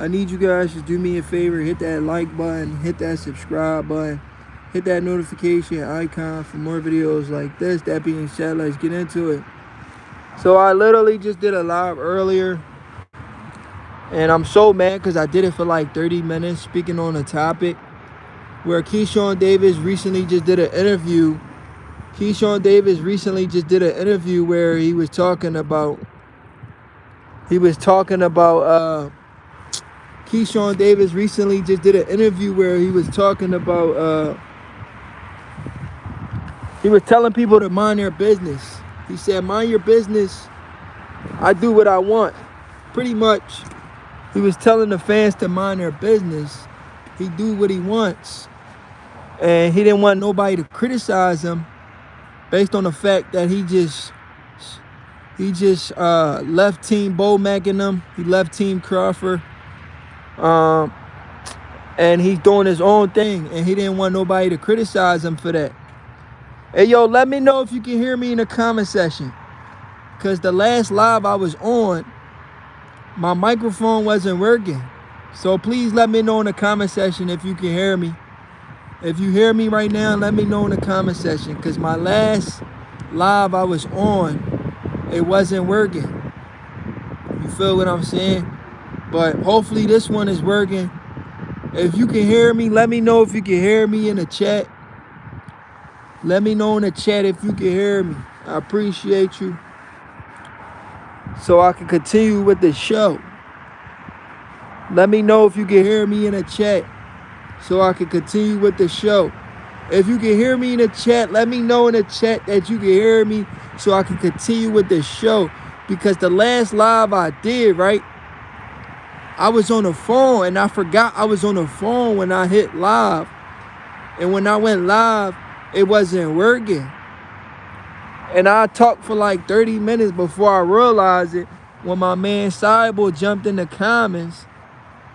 I need you guys to do me a favor. Hit that like button. Hit that subscribe button. Hit that notification icon for more videos like this. That being said, let's get into it. So I literally just did a live earlier. And I'm so mad because I did it for like 30 minutes speaking on a topic where Keyshawn Davis recently just did an interview. Keyshawn Davis recently just did an interview where he was talking about Keyshawn Davis recently just did an interview where he was talking about he was telling people to mind their business. He said, mind your business. I do what I want. Pretty much, he was telling the fans to mind their business. He do what he wants. And he didn't want nobody to criticize him based on the fact that he just left Team Bo-Mac and them. He left Team Crawford. And he's doing his own thing. And he didn't want nobody to criticize him for that. Hey, yo, let me know if you can hear me in the comment section. Because the last live I was on, my microphone wasn't working. So please let me know in the comment section if you can hear me. If you hear me right now, let me know in the comment section. Because my last live I was on, it wasn't working. You feel what I'm saying? But hopefully this one is working. If you can hear me, let me know if you can hear me in the chat. Let me know in the chat if you can hear me. I appreciate you. So I can continue with the show. Let me know if you can hear me in the chat so I can continue with the show. If you can hear me in the chat, let me know in the chat that you can hear me so I can continue with the show. Because the last live I did, right, I was on the phone and I forgot I was on the phone when I hit live. And when I went live, it wasn't working. And I talked for like 30 minutes before I realized it when my man Cyborg jumped in the comments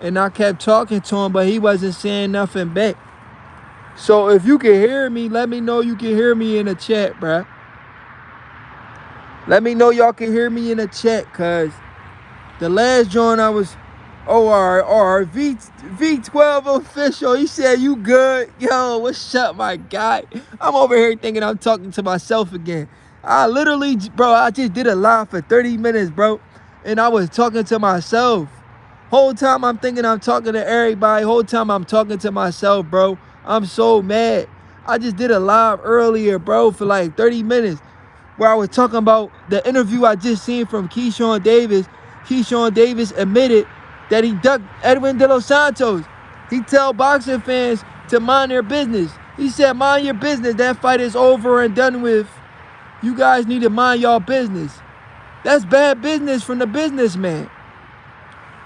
and I kept talking to him, but he wasn't saying nothing back. So if you can hear me, let me know you can hear me in the chat, bruh. Let me know y'all can hear me in the chat, cause the last joint I was V12 official. He said, you good? Yo, what's up, my guy? I'm over here thinking I'm talking to myself again. I literally, bro, I just did a live for 30 minutes, bro. And I was talking to myself. Whole time I'm thinking I'm talking to everybody. Whole time I'm talking to myself, bro. I'm so mad. I just did a live earlier, bro, for like 30 minutes where I was talking about the interview I just seen from Keyshawn Davis. Keyshawn Davis admitted that he ducked Edwin de Los Santos. He tell boxing fans to mind their business. He said, mind your business. That fight is over and done with. You guys need to mind y'all business. That's bad business from the businessman.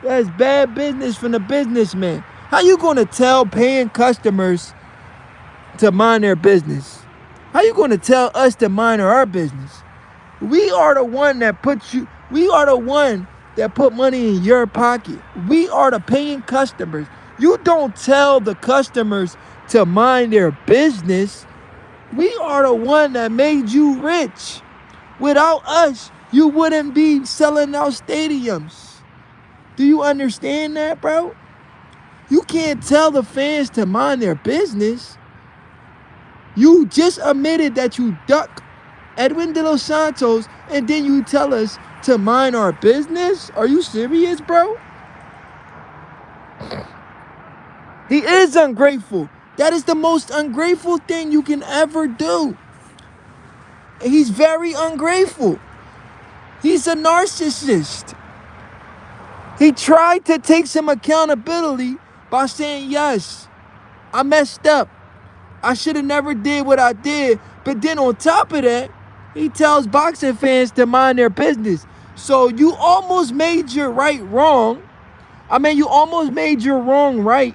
That's bad business from the businessman. How you going to tell paying customers to mind their business? How you going to tell us to mind our business? We are the one that put money in your pocket. We are the paying customers. You don't tell the customers to mind their business. We are the one that made you rich. Without us, you wouldn't be selling out stadiums. Do you understand that, bro? You can't tell the fans to mind their business. You just admitted that you ducked Edwin de Los Santos, and then you tell us to mind our business? Are you serious, bro? He is ungrateful. That is the most ungrateful thing you can ever do. He's very ungrateful. He's a narcissist. He tried to take some accountability by saying, yes, I messed up. I should have never did what I did. But then on top of that, he tells boxing fans to mind their business. So you almost made your right wrong. I mean, you almost made your wrong right.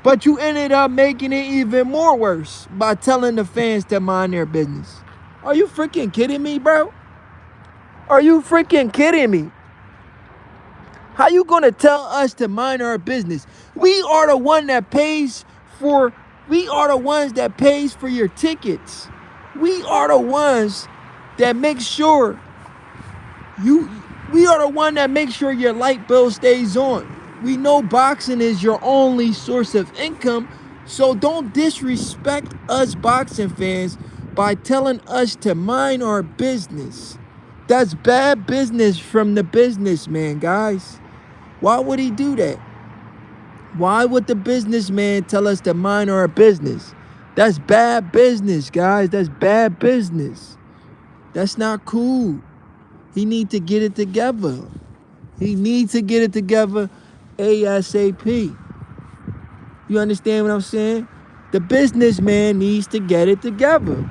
But you ended up making it even more worse by telling the fans to mind their business. Are you freaking kidding me, bro? Are you freaking kidding me? How you gonna tell us to mind our business? We are the one that pays for, we are the ones that pays for your tickets. We are the ones that make sure we are the one that makes sure your light bill stays on. We know boxing is your only source of income, so don't disrespect us boxing fans by telling us to mind our business. That's bad business from the businessman, guys. Why would he do that? Why would the businessman tell us to mind our business? That's bad business, guys. That's bad business. That's not cool. He needs to get it together. He needs to get it together ASAP. You understand what I'm saying? The businessman needs to get it together.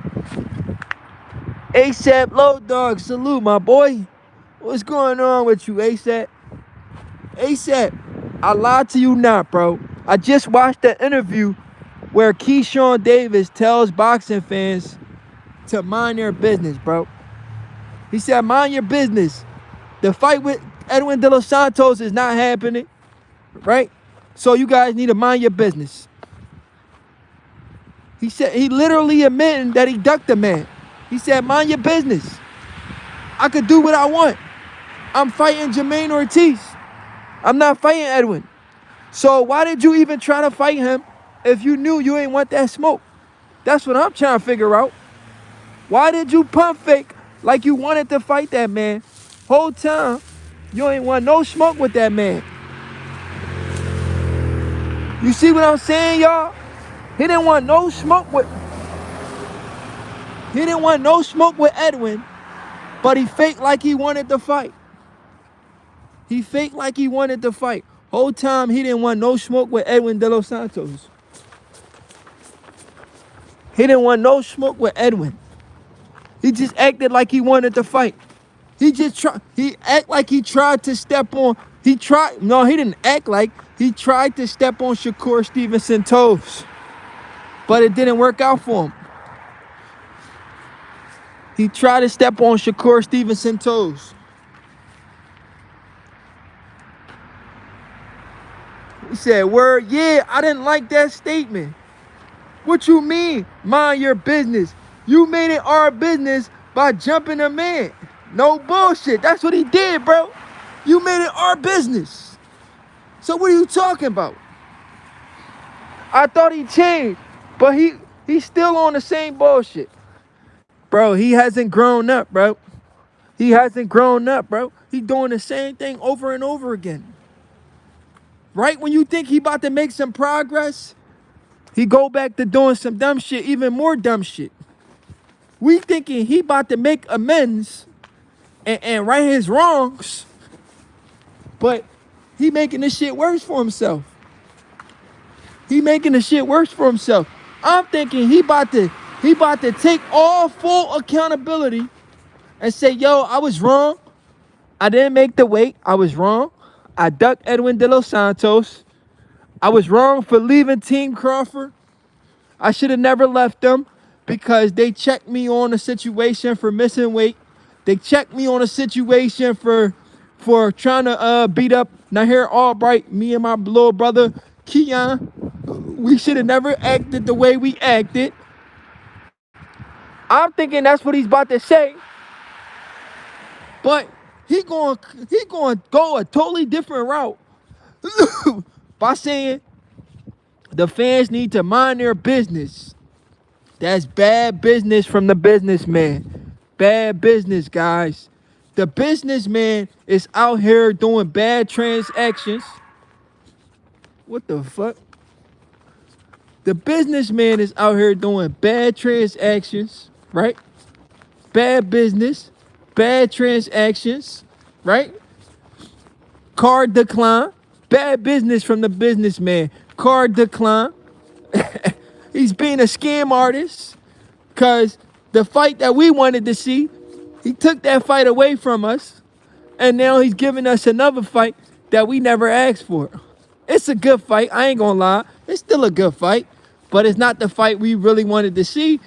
ASAP Low Dog, salute my boy. What's going on with you, ASAP? ASAP, I lied to you not, bro. I just watched the interview where Keyshawn Davis tells boxing fans to mind their business, bro. He said, mind your business. The fight with Edwin de Los Santos is not happening, right? So you guys need to mind your business. He said, he literally admitting that he ducked the man. He said, mind your business. I could do what I want. I'm fighting Jermaine Ortiz. I'm not fighting Edwin. So why did you even try to fight him if you knew you ain't want that smoke? That's what I'm trying to figure out. Why did you pump fake like you wanted to fight that man? Whole time, you ain't want no smoke with that man. You see what I'm saying, y'all? He didn't want no smoke with Edwin, but he faked like he wanted to fight. He faked like he wanted to fight. Whole time he didn't want no smoke with Edwin de Los Santos. He didn't want no smoke with Edwin. He just acted like he wanted to fight. He act like he tried to step on, he didn't act like, he tried to step on Shakur Stevenson's toes. But it didn't work out for him. He tried to step on Shakur Stevenson's toes. He said, word, yeah, I didn't like that statement. What you mean, mind your business? You made it our business by jumping a man. No bullshit. That's what he did, bro. You made it our business. So what are you talking about? I thought he changed, but he's still on the same bullshit. Bro, he hasn't grown up, bro. He hasn't grown up, bro. He doing the same thing over and over again. Right when you think he about to make some progress, he go back to doing some dumb shit, even more dumb shit. We thinking he about to make amends and right his wrongs, but he making this shit worse for himself. He making the shit worse for himself. I'm thinking he about to take all full accountability and say, yo, I was wrong. I didn't make the weight. I was wrong. I ducked Edwin de Los Santos. I was wrong for leaving Team Crawford. I should have never left them because they checked me on a situation for missing weight. They checked me on a situation for trying to beat up Nahir Albright, me and my little brother, Keon. We should have never acted the way we acted. I'm thinking that's what he's about to say. But he going to go a totally different route by saying the fans need to mind their business. That's bad business from the businessman. Bad business, guys. The businessman is out here doing bad transactions. What the fuck? The businessman is out here doing bad transactions, right? Bad business, bad transactions, right? Card decline. Bad business from the businessman. Card decline. He's being a scam artist because the fight that we wanted to see, he took that fight away from us, and now he's giving us another fight that we never asked for. It's a good fight. I ain't gonna lie. It's still a good fight, but it's not the fight we really wanted to see.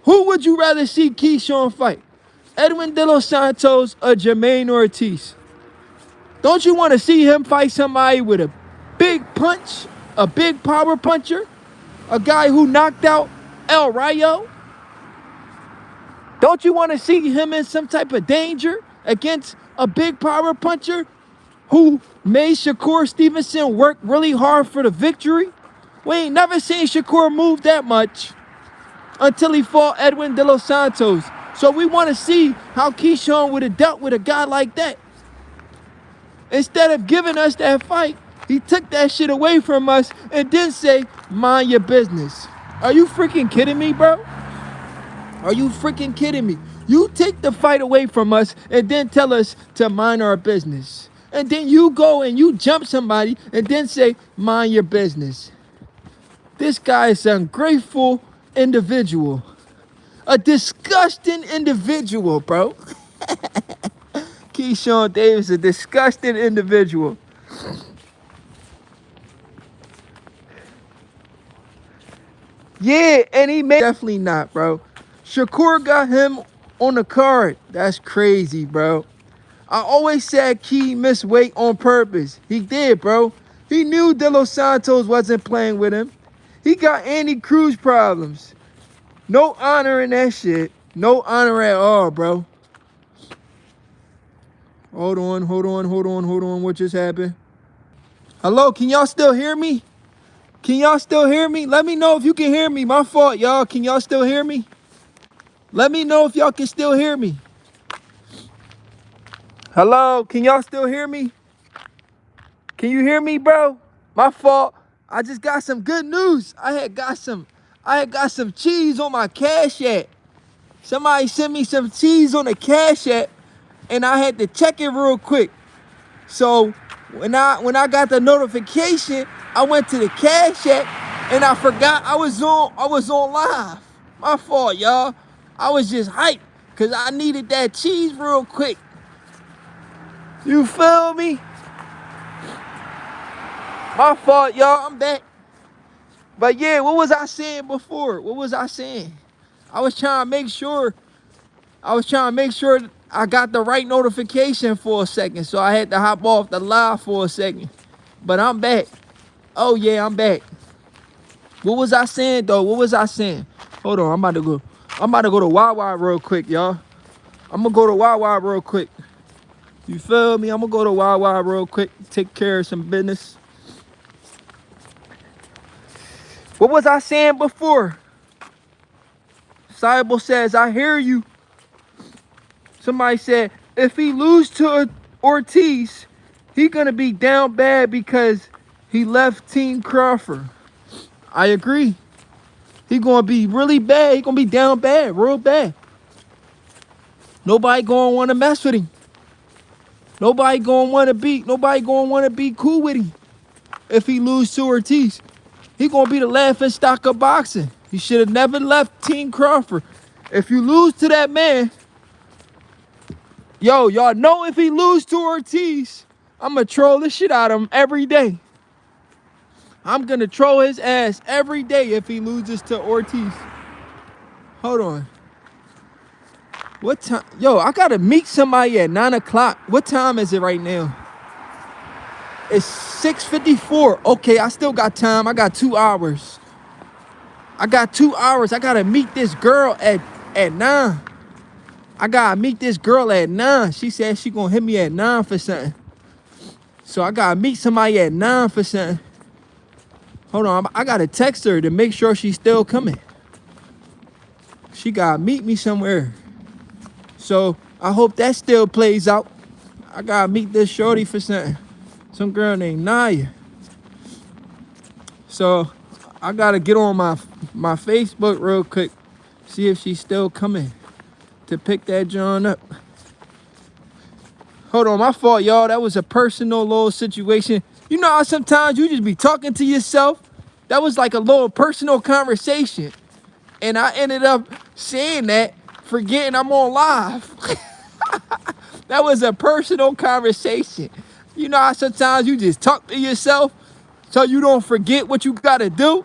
Who would you rather see Keyshawn fight? Edwin de Los Santos or Jermaine Ortiz? Don't you want to see him fight somebody with a big punch, a big power puncher? A guy who knocked out El Rayo? Don't you want to see him in some type of danger against a big power puncher who made Shakur Stevenson work really hard for the victory. We ain't never seen Shakur move that much until he fought Edwin de Los Santos. So we want to see how Keyshawn would have dealt with a guy like that. Instead of giving us that fight, he took that shit away from us and then say, mind your business. Are you freaking kidding me, bro? Are you freaking kidding me? You take the fight away from us and then tell us to mind our business. And then you go and you jump somebody and then say, mind your business. This guy is an ungrateful individual. A disgusting individual, bro. Keyshawn Davis, a disgusting individual. Yeah, and he made... Definitely not, bro. Shakur got him on the card. That's crazy, bro. I always said Key missed weight on purpose. He did, bro. He knew De Los Santos wasn't playing with him. He got Andy Cruz problems. No honor in that shit. No honor at all, bro. Hold on. What just happened? Hello, can y'all still hear me? Can y'all still hear me? Let me know if you can hear me. My fault, y'all. Can y'all still hear me? Let me know if y'all can still hear me. Hello, can y'all still hear me? Can you hear me, bro? My fault. I just got some good news. I had got some cheese on my Cash App. Somebody sent me some cheese on the Cash App, and I had to check it real quick. So when I got the notification, I went to the Cash App and I forgot I was on live. My fault, y'all. I was just hyped because I needed that cheese real quick. You feel me? My fault, y'all. I'm back. But yeah, what was I saying before? What was I saying? I was trying to make sure I got the right notification for a second. So I had to hop off the live for a second. But I'm back. Oh yeah, I'm back. What was I saying though? What was I saying? Hold on, I'm about to go to Wawa real quick, y'all. I'm gonna go to Wawa real quick. You feel me? I'm gonna go to Wawa real quick, take care of some business. What was I saying before? Cybo says, I hear you. Somebody said, if he lose to Ortiz, he gonna be down bad because he left Team Crawford. I agree. He gonna be really bad. He gonna be down bad, real bad. Nobody gonna wanna mess with him. Nobody gonna wanna be cool with him if he lose to Ortiz. He gonna be the laughing stock of boxing. He should have never left Team Crawford. If you lose to that man, yo, y'all know if he lose to Ortiz, I'm gonna troll the shit out of him every day. I'm gonna troll his ass every day if he loses to Ortiz. Hold on. What time? Yo, I gotta meet somebody at 9 o'clock. What time is it right now? It's 6:54. Okay, I still got time. I got 2 hours. I gotta meet this girl at 9. I gotta meet this girl at 9. She said she gonna hit me at 9 for something. So I gotta meet somebody at 9 for something. Hold on, I gotta text her to make sure she's still coming. She gotta meet me somewhere. So I hope that still plays out. I gotta meet this shorty for something. Some girl named Naya. So I gotta get on my Facebook real quick, see if she's still coming to pick that John up. Hold on, my fault, y'all. That was a personal little situation. You know how sometimes you just be talking to yourself? That was like a little personal conversation. And I ended up saying that, forgetting I'm on live. That was a personal conversation. You know how sometimes you just talk to yourself so you don't forget what you gotta do?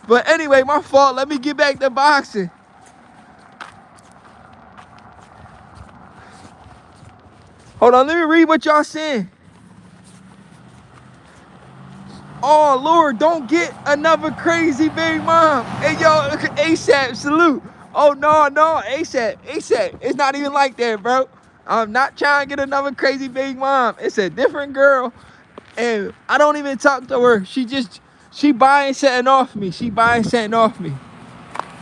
But anyway, my fault. Let me get back to boxing. Hold on, let me read what y'all saying. Oh, Lord, don't get another crazy baby mom. Hey, yo, ASAP, salute. Oh, no, ASAP. It's not even like that, bro. I'm not trying to get another crazy big mom. It's a different girl. And I don't even talk to her. She buying something off me. She buying something off me.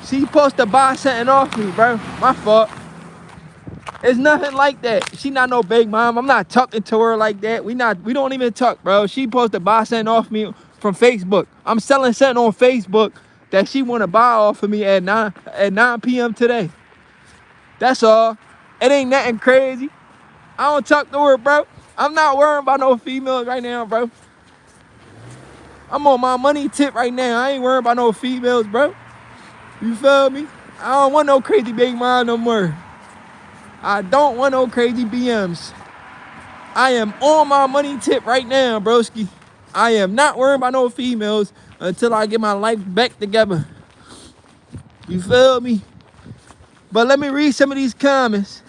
She supposed to buy something off me, bro. My fault. It's nothing like that. She not no big mom. I'm not talking to her like that. We don't even talk, bro. She supposed to buy something off me from Facebook. I'm selling something on Facebook that she want to buy off of me at 9 p.m. today. That's all. It ain't nothing crazy. I don't talk to her, bro. I'm not worrying about no females right now, bro. I'm on my money tip right now. I ain't worrying about no females, bro. You feel me? I don't want no crazy big mom no more. I don't want no crazy BMs. I am on my money tip right now, broski. I am not worrying about no females until I get my life back together. You feel me? But let me read some of these comments.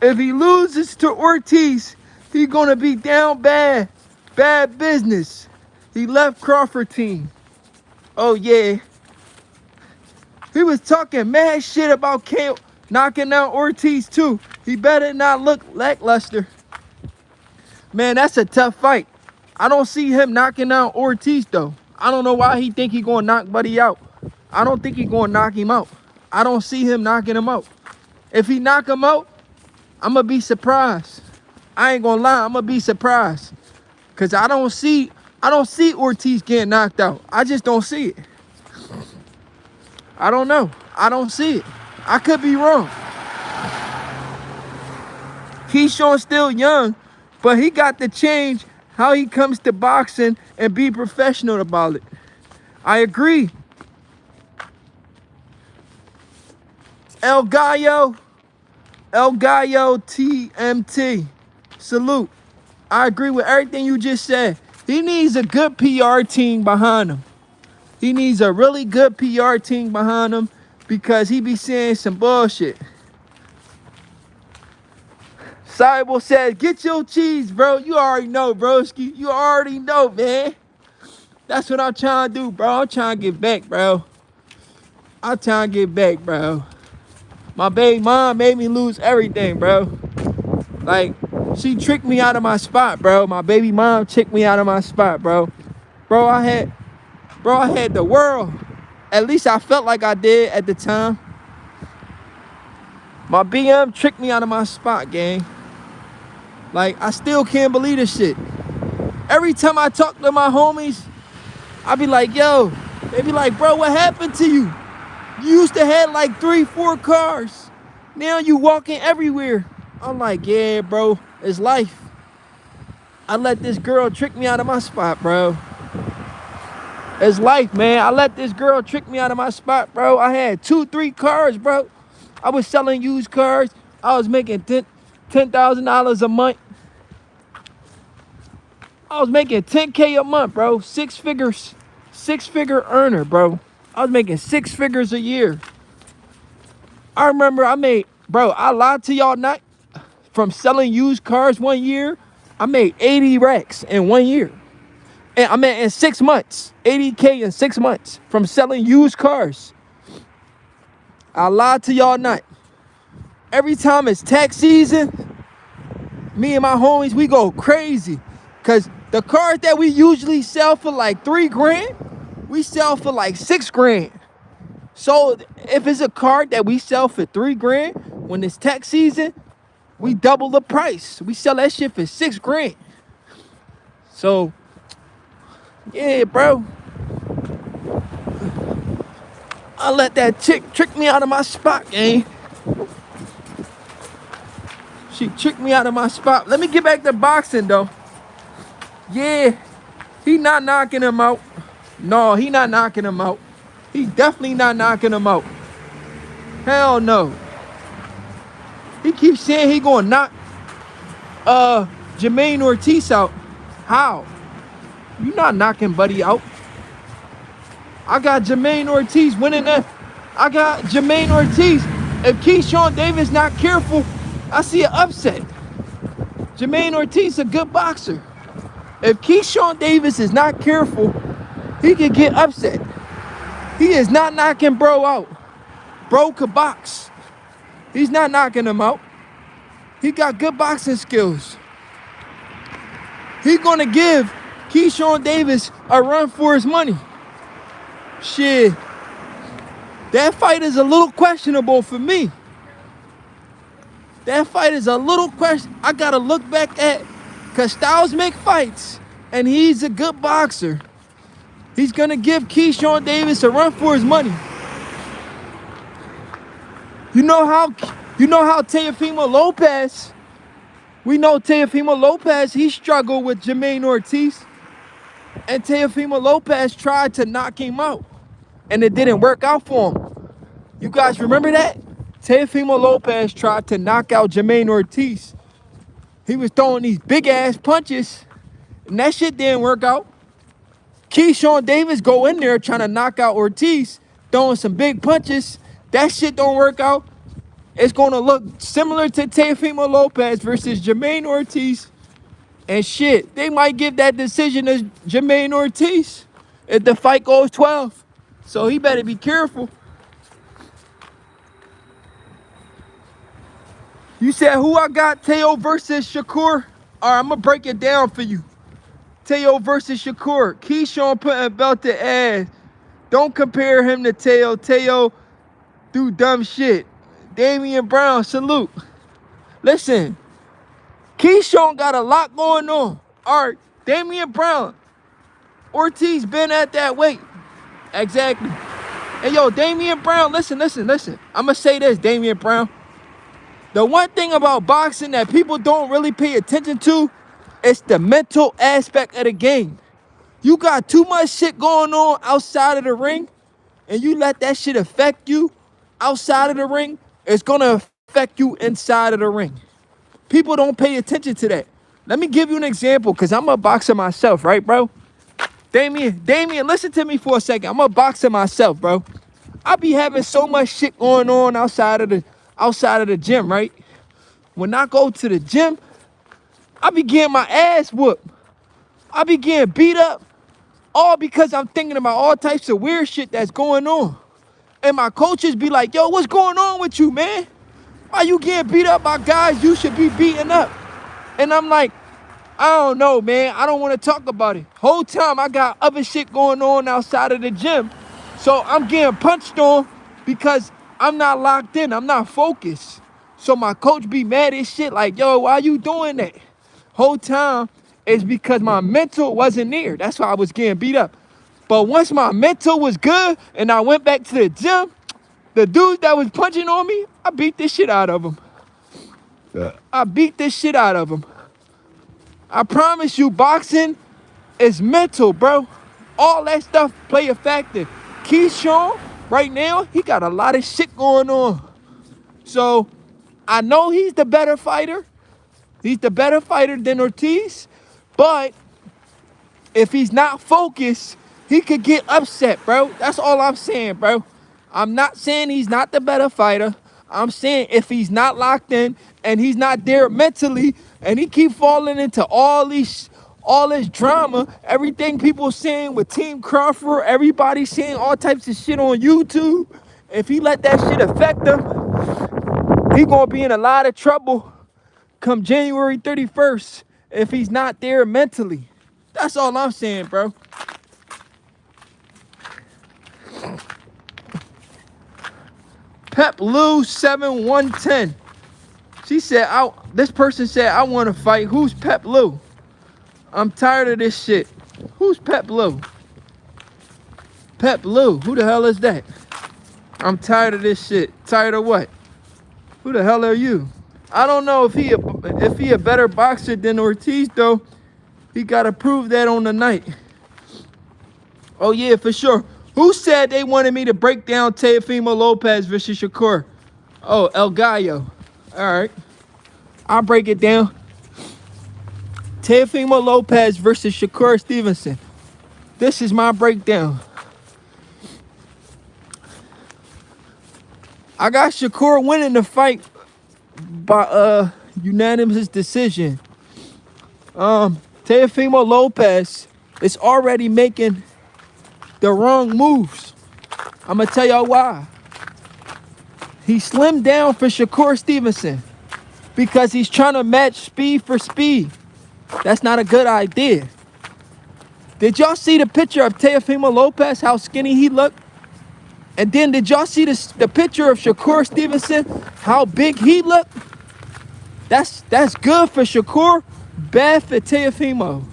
If he loses to Ortiz, he gonna be down bad. Bad business. He left CRAWFORD team. Oh yeah. He was talking mad shit about KO knocking out Ortiz too. He better not look lackluster. Man, that's a tough fight. I don't see him knocking out Ortiz though. I don't know why he think he gonna knock Buddy out. I don't think he gonna knock him out. I don't see him knocking him out. If he knock him out, I'm gonna be surprised. I ain't gonna lie, I'm gonna be surprised. Cause I don't see Ortiz getting knocked out. I just don't see it. I don't know. I don't see it. I could be wrong. Keyshawn still young, but he got to change how he comes to boxing and be professional about it. I agree. El Gallo TMT. Salute. I agree with everything you just said. He needs a good PR team behind him. He needs a really good PR team behind him because he be saying some bullshit. Cybo says, get your cheese, bro. You already know, broski. You already know, man. That's what I'm trying to do, bro. I'm trying to get back, bro. I'm trying to get back, bro. My baby mom made me lose everything, bro. Like, she tricked me out of my spot, bro. My baby mom tricked me out of my spot, bro. Bro, I had the world. At least I felt like I did at the time. My BM tricked me out of my spot, gang. Like, I still can't believe this shit. Every time I talk to my homies, I be like, yo. They be like, bro, what happened to you? You used to have like 3-4 cars. Now you walking everywhere. I'm like, yeah, bro, it's life. I let this girl trick me out of my spot, bro. It's life, man. I let this girl trick me out of my spot, bro. I had 2-3 cars, bro. I was selling used cars. I was making $10,000 a month. I was making $10K a month, bro. Six figure earner, bro. I was making 6 figures a year. I remember I lied to y'all not. From selling used cars 1 year, I made 80 racks in 1 year. And I mean in 6 months. 80K in 6 months from selling used cars. I lied to y'all not. Every time it's tax season, me and my homies, we go crazy. Cause the cars that we usually sell for like 3 grand, we sell for like 6 grand. So if it's a car that we sell for 3 grand, when it's tax season, we double the price. We sell that shit for 6 grand. So, yeah, bro. I let that chick trick me out of my spot, gang. She tricked me out of my spot. Let me get back to boxing, though. Yeah, he not knocking him out. No, he not knocking him out. He definitely not knocking him out. Hell no. He keeps saying he gonna knock Jermaine Ortiz out. How? You not knocking Buddy out. I got Jermaine Ortiz winning that. I got Jermaine Ortiz. If Keyshawn Davis not careful, I see an upset. Jermaine Ortiz a good boxer. If Keyshawn Davis is not careful, he could get upset. He is not knocking bro out. Bro could box. He's not knocking him out. He got good boxing skills. He gonna give Keyshawn Davis a run for his money. Shit, that fight is a little questionable for me. That fight is a little question. I gotta look back at, cause Styles make fights, and he's a good boxer. He's gonna give Keyshawn Davis a run for his money. You know how Teofimo Lopez, we know Teofimo Lopez, he struggled with Jermaine Ortiz. And Teofimo Lopez tried to knock him out. And it didn't work out for him. You guys remember that? Teofimo Lopez tried to knock out Jermaine Ortiz. He was throwing these big ass punches. And that shit didn't work out. Keyshawn Davis go in there trying to knock out Ortiz, throwing some big punches. That shit don't work out. It's going to look similar to Teofimo Lopez versus Jermaine Ortiz. And shit, they might give that decision to Jermaine Ortiz if the fight goes 12. So he better be careful. You said who I got? Teo versus Shakur? All right, I'm going to break it down for you. Teo versus Shakur. Keyshawn putting a belt to ass. Don't compare him to Teo. Teo do dumb shit. Damian Brown, salute. Listen, Keyshawn got a lot going on. All right, Damian Brown. Ortiz been at that weight. Exactly. And yo, Damian Brown, listen. I'm going to say this, Damian Brown. The one thing about boxing that people don't really pay attention to is the mental aspect of the game. You got too much shit going on outside of the ring, and you let that shit affect you outside of the ring, it's going to affect you inside of the ring. People don't pay attention to that. Let me give you an example, because I'm a boxer myself, right, bro? Damian, listen to me for a second. I'm a boxer myself, bro. I be having so much shit going on outside of the gym, right? When I go to the gym, I be getting my ass whooped. I be getting beat up. All because I'm thinking about all types of weird shit that's going on. And my coaches be like, yo, what's going on with you, man? Why you getting beat up by guys you should be beating up? And I'm like, I don't know, man. I don't want to talk about it. Whole time I got other shit going on outside of the gym. So I'm getting punched on because I'm not locked in. I'm not focused. So my coach be mad as shit like, yo, why you doing that? Whole time it's because my mental wasn't there. That's why I was getting beat up. But once my mental was good and I went back to the gym, the dude that was punching on me, I beat this shit out of him. I beat this shit out of him. I promise you, boxing is mental, bro. All that stuff play a factor. Keyshawn, right now, he got a lot of shit going on. So, I know he's the better fighter. He's the better fighter than Ortiz. But, if he's not focused, he could get upset, bro. That's all I'm saying, bro. I'm not saying he's not the better fighter. I'm saying if he's not locked in and he's not there mentally and he keep falling into all this drama, everything people saying with Team Crawford, everybody saying all types of shit on YouTube, if he let that shit affect him, he gonna be in a lot of trouble come January 31st if he's not there mentally. That's all I'm saying, bro. Pep Lou 7110. She said, this person said, I want to fight. Who's Pep Lou? I'm tired of this shit. Who's Pep Lou? Pep Lou, who the hell is that? I'm tired of this shit. Tired of what? Who the hell are you? I don't know if he a better boxer than Ortiz though. He gotta prove that on the night. Oh yeah, for sure. Who said they wanted me to break down Teofimo Lopez versus Shakur? Oh, El Gallo. All right. I'll break it down. Teofimo Lopez versus Shakur Stevenson. This is my breakdown. I got Shakur winning the fight by unanimous decision. Teofimo Lopez is already making the wrong moves. I'm gonna tell y'all why. He slimmed down for Shakur Stevenson because he's trying to match speed for speed. That's not a good idea. Did y'all see the picture of Teofimo Lopez, how skinny he looked? And then did y'all see the picture of Shakur Stevenson, how big he looked? That's good for Shakur, bad for Teofimo.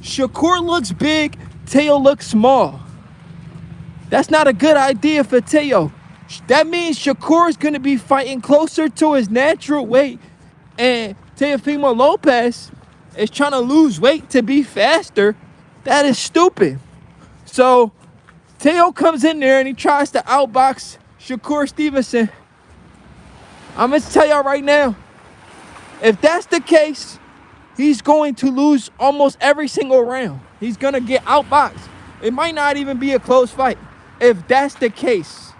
Shakur looks big, Teo looks small. That's not a good idea for Teo. That means Shakur is going to be fighting closer to his natural weight, and Teofimo Lopez is trying to lose weight to be faster. That is stupid. So Teo comes in there and he tries to outbox Shakur Stevenson. I'm going to tell y'all right now, if that's the case, he's going to lose almost every single round. He's going to get outboxed. It might not even be a close fight if that's the case.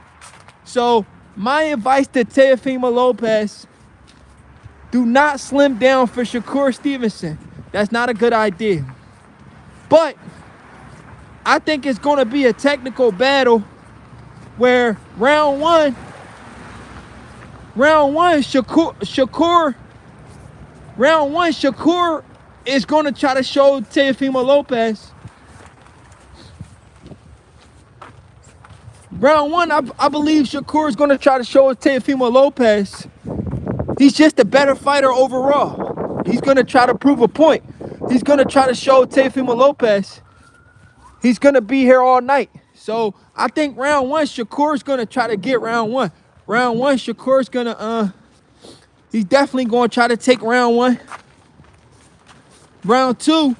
So my advice to Teofimo Lopez, do not slim down for Shakur Stevenson. That's not a good idea. But I think it's going to be a technical battle where round one, Shakur is going to try to show Teofimo Lopez. Round one, I believe Shakur is going to try to show Teofimo Lopez he's just a better fighter overall. He's going to try to prove a point. He's going to try to show Teofimo Lopez he's going to be here all night. So I think round one, Shakur's going to try to get round one. Round one, Shakur's going to, he's definitely going to try to take round one. Round two,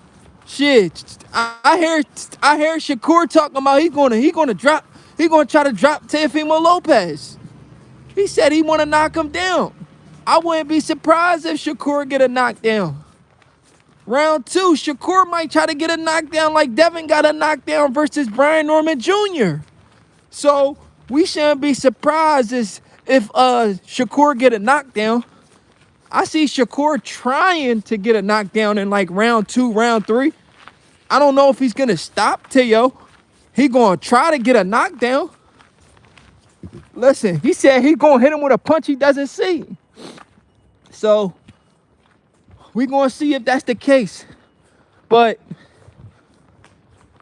shit, I hear Shakur talking about he going to try to drop Teofimo Lopez. He said he want to knock him down. I wouldn't be surprised if Shakur get a knockdown. Round two, Shakur might try to get a knockdown like Devin got a knockdown versus Brian Norman Jr. So we shouldn't be surprised if Shakur get a knockdown. I see Shakur trying to get a knockdown in like round two, round three. I don't know if he's going to stop Teo. He going to try to get a knockdown. Listen, he said he's going to hit him with a punch he doesn't see. So we're going to see if that's the case. But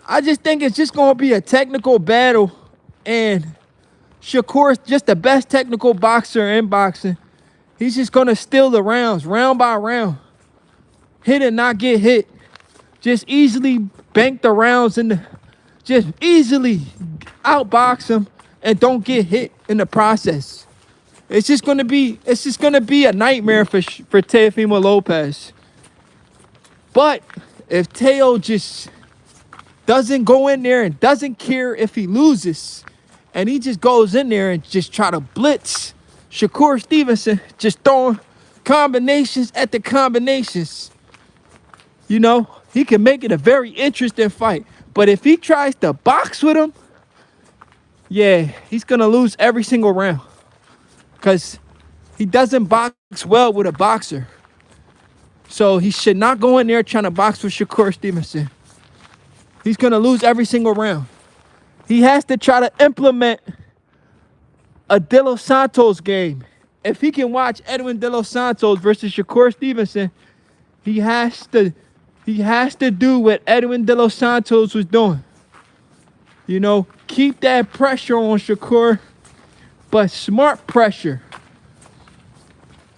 I just think it's just going to be a technical battle. And Shakur's just the best technical boxer in boxing. He's just going to steal the rounds, round by round. Hit and not get hit. Just easily bank the rounds and just easily outbox him and don't get hit in the process. It's just going to be a nightmare for Teofimo Lopez. But if Teo just doesn't go in there and doesn't care if he loses, and he just goes in there and just try to blitz Shakur Stevenson, just throwing combinations at the combinations, you know, he can make it a very interesting fight. But if he tries to box with him, yeah, he's going to lose every single round. Because he doesn't box well with a boxer. So he should not go in there trying to box with Shakur Stevenson. He's going to lose every single round. He has to try to implement a De Los Santos game. If he can watch Edwin de Los Santos versus Shakur Stevenson, he has to do what Edwin de Los Santos was doing. You know, keep that pressure on Shakur, but smart pressure.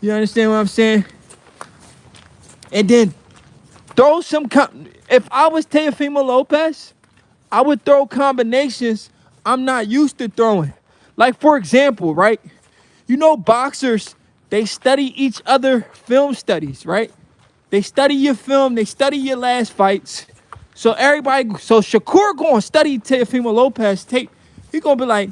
You understand what I'm saying? And then throw some, if I was Teofimo Lopez, I would throw combinations I'm not used to throwing. Like, for example, right? You know, boxers, they study each other film studies, right? They study your film, they study your last fights. So Shakur going to study Teofimo Lopez tape. He going to be like,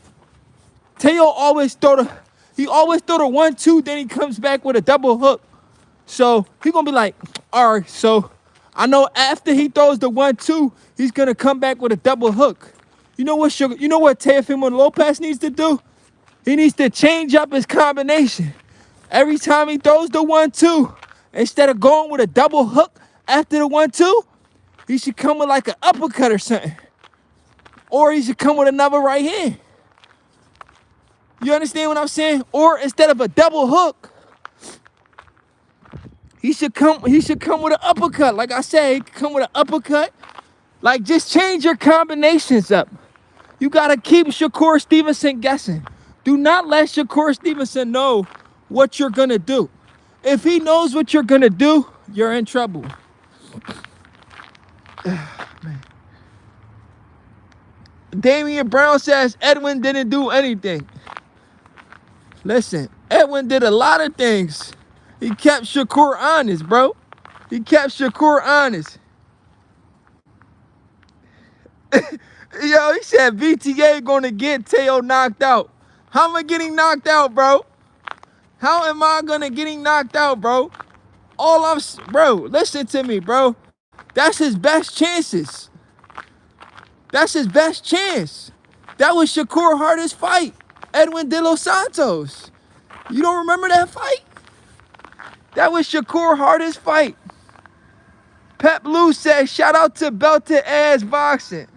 Teo always throw the 1-2, then he comes back with a double hook. So he going to be like, all right, so I know after he throws the 1-2, he's going to come back with a double hook. You know what Teofimo Lopez needs to do? He needs to change up his combination. Every time he throws the 1-2, instead of going with a double hook after the 1-2, he should come with like an uppercut or something. Or he should come with another right hand. You understand what I'm saying? Or instead of a double hook, He should come with an uppercut. Like I said, he could come with an uppercut. Like, just change your combinations up. You gotta keep Shakur Stevenson guessing. Do not let Shakur Stevenson know what you're gonna do. If he knows what you're gonna do, you're in trouble. Man. Damian Brown says Edwin didn't do anything. Listen, Edwin did a lot of things. He kept Shakur honest, bro. He kept Shakur honest. Yo, he said VTA gonna get Teo knocked out. How am I getting knocked out, bro? How am I gonna getting knocked out, bro? Bro, listen to me, bro. That's his best chances. That's his best chance. That was Shakur hardest fight. Edwin de Los Santos. You don't remember that fight? That was Shakur hardest fight. Pep Lou said, shout out to Belted Ass Boxing.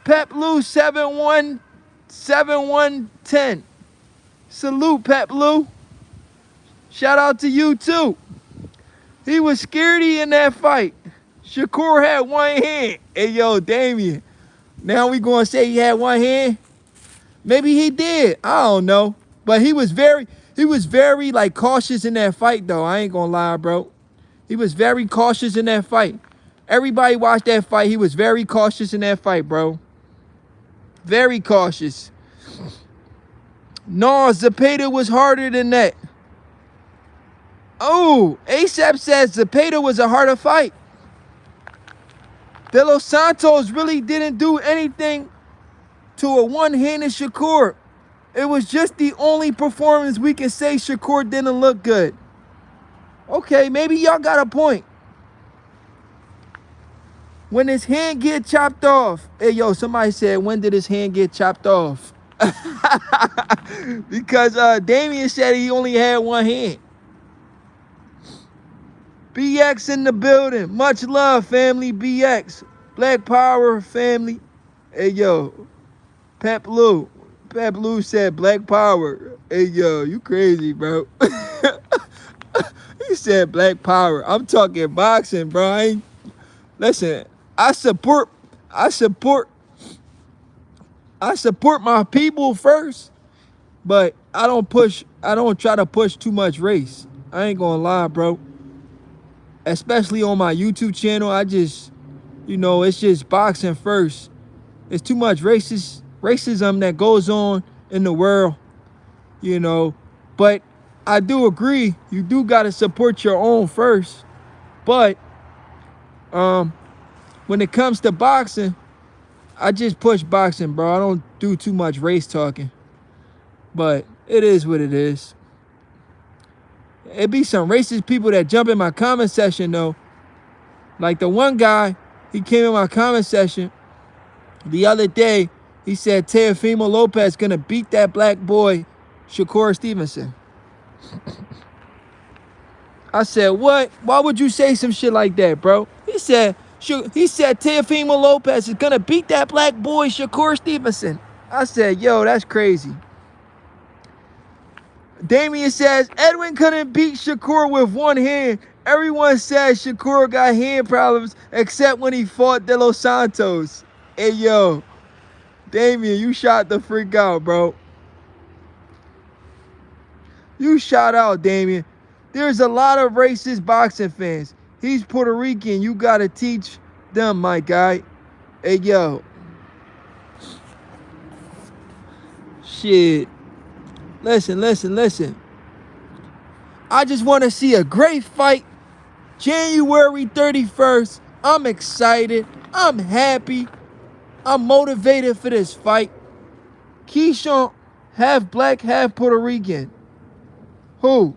Pep Lou 717110. Salute, Pep Lou. Shout out to you too. He was scaredy in that fight. Shakur had one hand. Hey, yo, Damien. Now we gonna say he had one hand? Maybe he did. I don't know. But he was very like cautious in that fight though. I ain't gonna lie, bro. He was very cautious in that fight. Everybody watched that fight. He was very cautious in that fight, bro. Very cautious. No, Zepeda was harder than that. Oh, ASAP says Zepeda was a harder fight. De Los Santos really didn't do anything to a one-handed Shakur. It was just the only performance we can say Shakur didn't look good. Okay, maybe y'all got a point. When his hand get chopped off. Hey, yo, somebody said, when did his hand get chopped off? Because Damien said he only had one hand. BX in the building. Much love, family. BX. Black Power, family. Hey, yo. Pep Lou. Pep Lou said Black Power. Hey, yo, you crazy, bro. He said Black Power. I'm talking boxing, bro. Listen, I support my people first, but I don't try to push too much race. I ain't gonna lie, bro. Especially on my YouTube channel, I just, it's just boxing first. It's too much racism that goes on in the world, But I do agree, you do gotta support your own first. But when it comes to boxing, I just push boxing, bro. I don't do too much race talking. But it is what it is. It be some racist people that jump in my comment section, though. Like the one guy, he came in my comment section the other day. He said Teofimo Lopez gonna beat that black boy, Shakur Stevenson. I said, what? Why would you say some shit like that, bro? He said Teofimo Lopez is gonna beat that black boy, Shakur Stevenson. I said, yo, that's crazy. Damien says, Edwin couldn't beat Shakur with one hand. Everyone says Shakur got hand problems except when he fought De Los Santos. Hey, yo. Damien, you shot the freak out, bro. You shot out, Damien. There's a lot of racist boxing fans. He's Puerto Rican. You got to teach them, my guy. Hey, yo. Shit. Listen. I just want to see a great fight. January 31st. I'm excited. I'm happy. I'm motivated for this fight. Keyshawn, half black, half Puerto Rican. Who?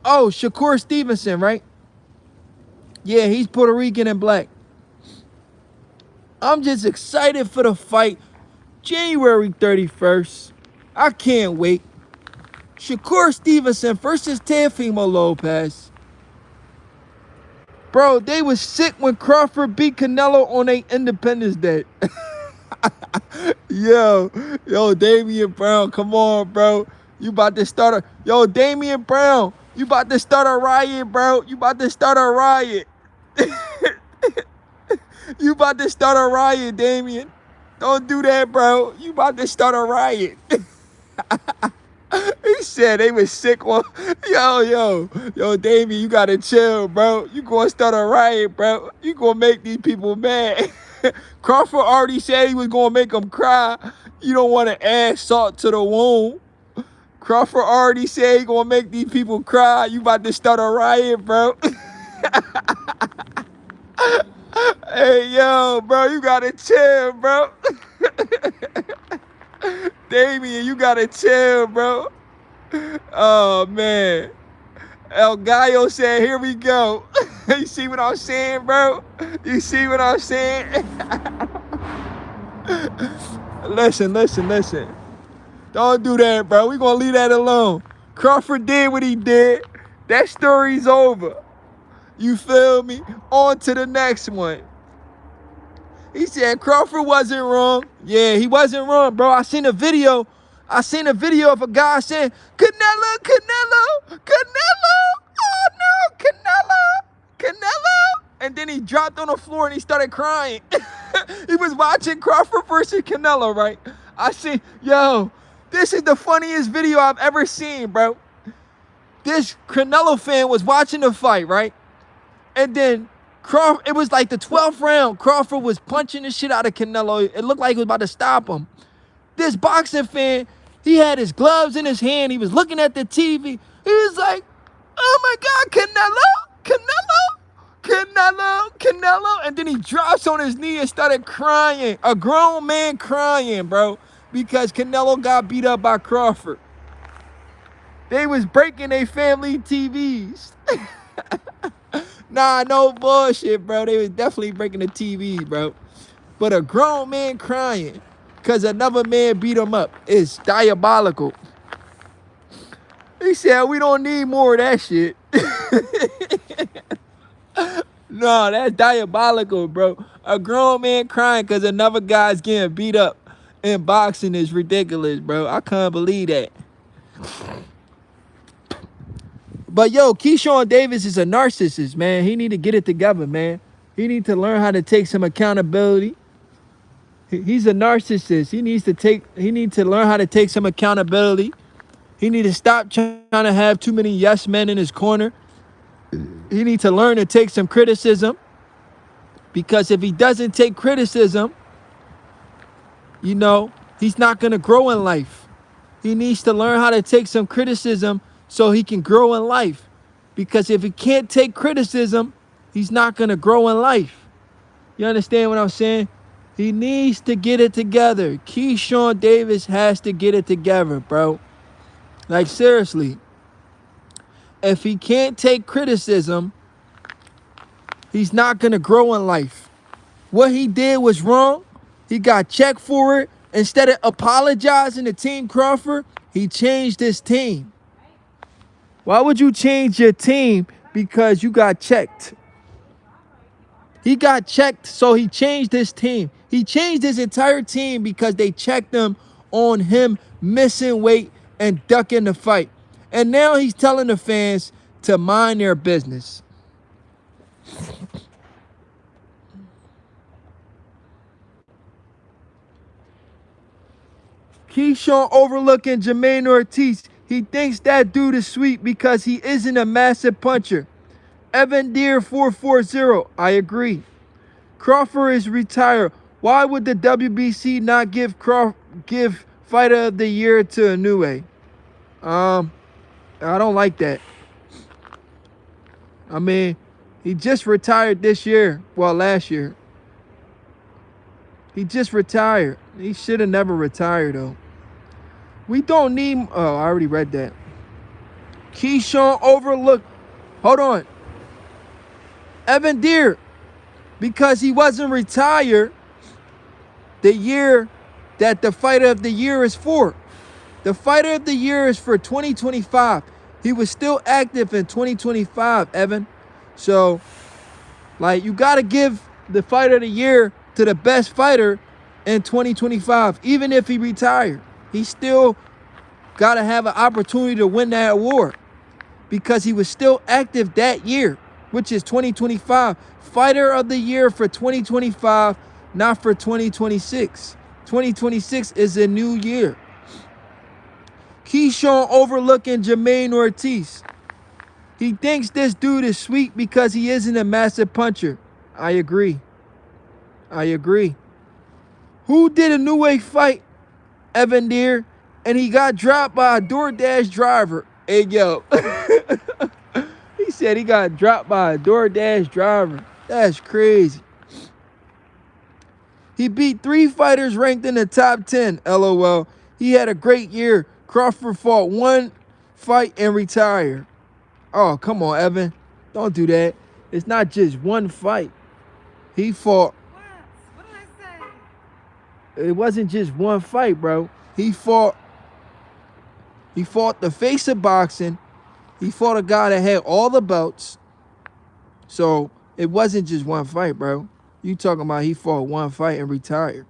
Oh, Shakur Stevenson, right? Yeah, he's Puerto Rican and black. I'm just excited for the fight. January 31st. I can't wait. Shakur Stevenson versus Teofimo Lopez. Bro, they was sick when Crawford beat Canelo on their Independence Day. Yo, Damian Brown, come on, bro. You about to start Yo, Damian Brown, You about to start a riot, bro. You about to start a riot. You about to start a riot, Damien. Don't do that, bro. You about to start a riot. He said they was sick on. Yo, Damien, you gotta chill, bro. You gonna start a riot, bro. You gonna make these people mad. Crawford already said he was gonna make them cry. You don't want to add salt to the wound. Crawford already said he gonna make these people cry. You about to start a riot, bro. Hey, yo, bro, you gotta chill, bro. Damien, you gotta chill, bro. Oh, man. El Gallo said, here we go. You see what I'm saying, bro? You see what I'm saying? Listen. Don't do that, bro. We gonna leave that alone. Crawford did what he did. That story's over. You feel me? On to the next one. He said Crawford wasn't wrong. Yeah, he wasn't wrong, bro. I seen a video of a guy saying, Canelo. Oh no, Canelo. And then he dropped on the floor and he started crying. He was watching Crawford versus Canelo, right? I see, yo, this is the funniest video I've ever seen, bro. This Canelo fan was watching the fight, right? And then Crawford, it was like the 12th round. Crawford was punching the shit out of Canelo. It looked like he was about to stop him. This boxing fan, he had his gloves in his hand. He was looking at the TV. He was like, oh my God, Canelo. And then he drops on his knee and started crying. A grown man crying, bro, because Canelo got beat up by Crawford. They was breaking their family TVs. Nah, no bullshit, bro. They was definitely breaking the TV, bro. But a grown man crying because another man beat him up is diabolical. He said, we don't need more of that shit. No, that's diabolical, bro. A grown man crying because another guy's getting beat up in boxing is ridiculous, bro. I can't believe that. But yo, Keyshawn Davis is a narcissist, man. He need to get it together, man. He need to learn how to take some accountability. He's a narcissist. He needs to learn how to take some accountability. He need to stop trying to have too many yes men in his corner. He needs to learn to take some criticism. Because if he doesn't take criticism, you know, he's not going to grow in life. He needs to learn how to take some criticism so he can grow in life. Because if he can't take criticism, he's not going to grow in life. You understand what I'm saying? He needs to get it together. Keyshawn Davis has to get it together, bro. Like, seriously. If he can't take criticism, he's not going to grow in life. What he did was wrong. He got checked for it. Instead of apologizing to Team Crawford, he changed his team. Why would you change your team because you got checked? He got checked, so he changed his team. He changed his entire team because they checked him on him missing weight and ducking the fight. And now he's telling the fans to mind their business. Keyshawn overlooking Jermaine Ortiz. He thinks that dude is sweet because he isn't a massive puncher. Evan Deere 440. I agree. Crawford is retired. Why would the WBC not give Fighter of the Year to Inoue? I don't like that. I mean, he just retired this year. Well, last year. He just retired. He should have never retired, though. We don't need... Oh, I already read that. Keyshawn overlooked... Hold on. Evan Deere. Because he wasn't retired the year that the Fighter of the Year is for. The Fighter of the Year is for 2025. He was still active in 2025, Evan. So, like, you got to give the Fighter of the Year to the best fighter in 2025. Even if he retired, he still got to have an opportunity to win that award. because he was still active that year, which is 2025. Fighter of the year for 2025, not for 2026. 2026 is a new year. Keyshawn overlooking Jermaine Ortiz. He thinks this dude is sweet because he isn't a massive puncher. I agree. Who did a new way fight? Edwin de Los, and he got dropped by a DoorDash driver. Hey, yo. He said he got dropped by a DoorDash driver. That's crazy. He beat 3 fighters ranked in the top 10. LOL. He had a great year. Crawford fought 1 fight and retired. Oh, come on, Evan. Don't do that. It's not just 1 fight. He fought. What did I say? It wasn't just 1 fight, bro. He fought the face of boxing. He fought a guy that had all the belts. So it wasn't just 1 fight, bro. You talking about he fought 1 fight and retired.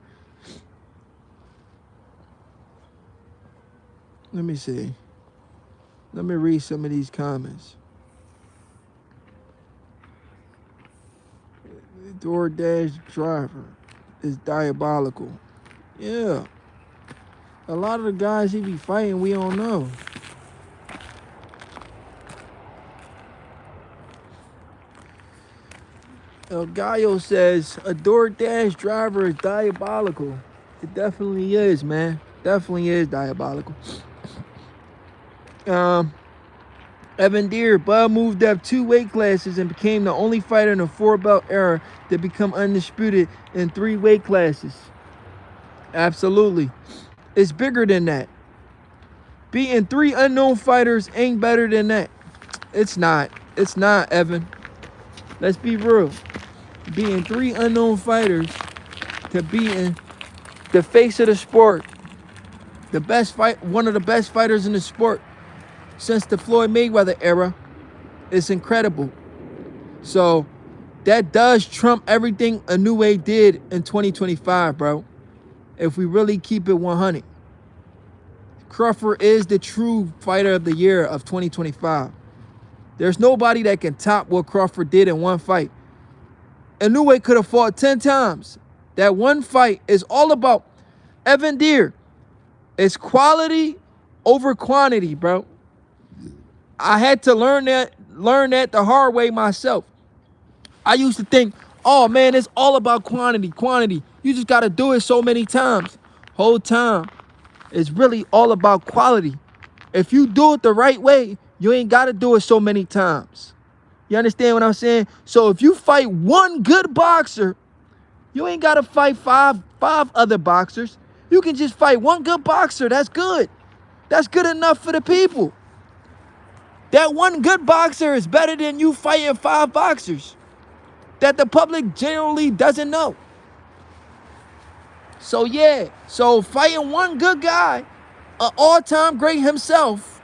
Let me see. Let me read some of these comments. DoorDash driver is diabolical. Yeah. A lot of the guys he be fighting, we don't know. El Gallo says, a DoorDash driver is diabolical. It definitely is, man. Definitely is diabolical. Edwin de Los, Bud moved up 2 weight classes and became the only fighter in the 4-belt era to become undisputed in 3 weight classes. Absolutely. It's bigger than that. Beating 3 unknown fighters ain't better than that. It's not. It's not, Evan. Let's be real. Beating 3 unknown fighters to beating the face of the sport, the best fight, one of the best fighters in the sport since the Floyd Mayweather era, is incredible. So that does trump everything Inoue did in 2025, bro. If we really keep it 100. Crawford is the true fighter of the year of 2025. There's nobody that can top what Crawford did in 1 fight. Inoue could have fought 10 times. That 1 fight is all about Edwin de Los. It's quality over quantity, bro. I had to learn that the hard way myself. I used to think, oh man, it's all about quantity. You just got to do it so many times. Whole time, it's really all about quality. If you do it the right way, you ain't got to do it so many times. You understand what I'm saying? So if you fight 1 good boxer, you ain't got to fight five other boxers. You can just fight 1 good boxer. That's good. That's good enough for the people. That 1 good boxer is better than you fighting 5 boxers that the public generally doesn't know. So yeah, so fighting 1 good guy, an all-time great himself,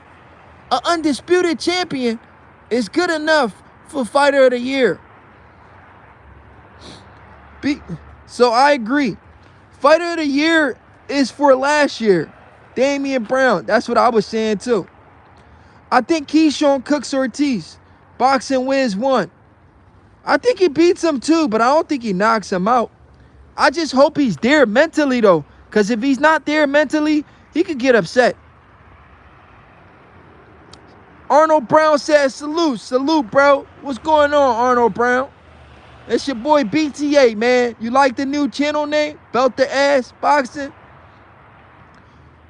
an undisputed champion, is good enough for fighter of the year. So I agree. Fighter of the year is for last year, Damian Brown. That's what I was saying too. I think Keyshawn cooks Ortiz. Boxing wins 1. I think he beats him too, but I don't think he knocks him out. I just hope he's there mentally though, because if he's not there mentally, he could get upset. Arnold Brown says, salute, bro. What's going on, Arnold Brown? It's your boy BTA, man. You like the new channel name? Belt the Ass Boxing?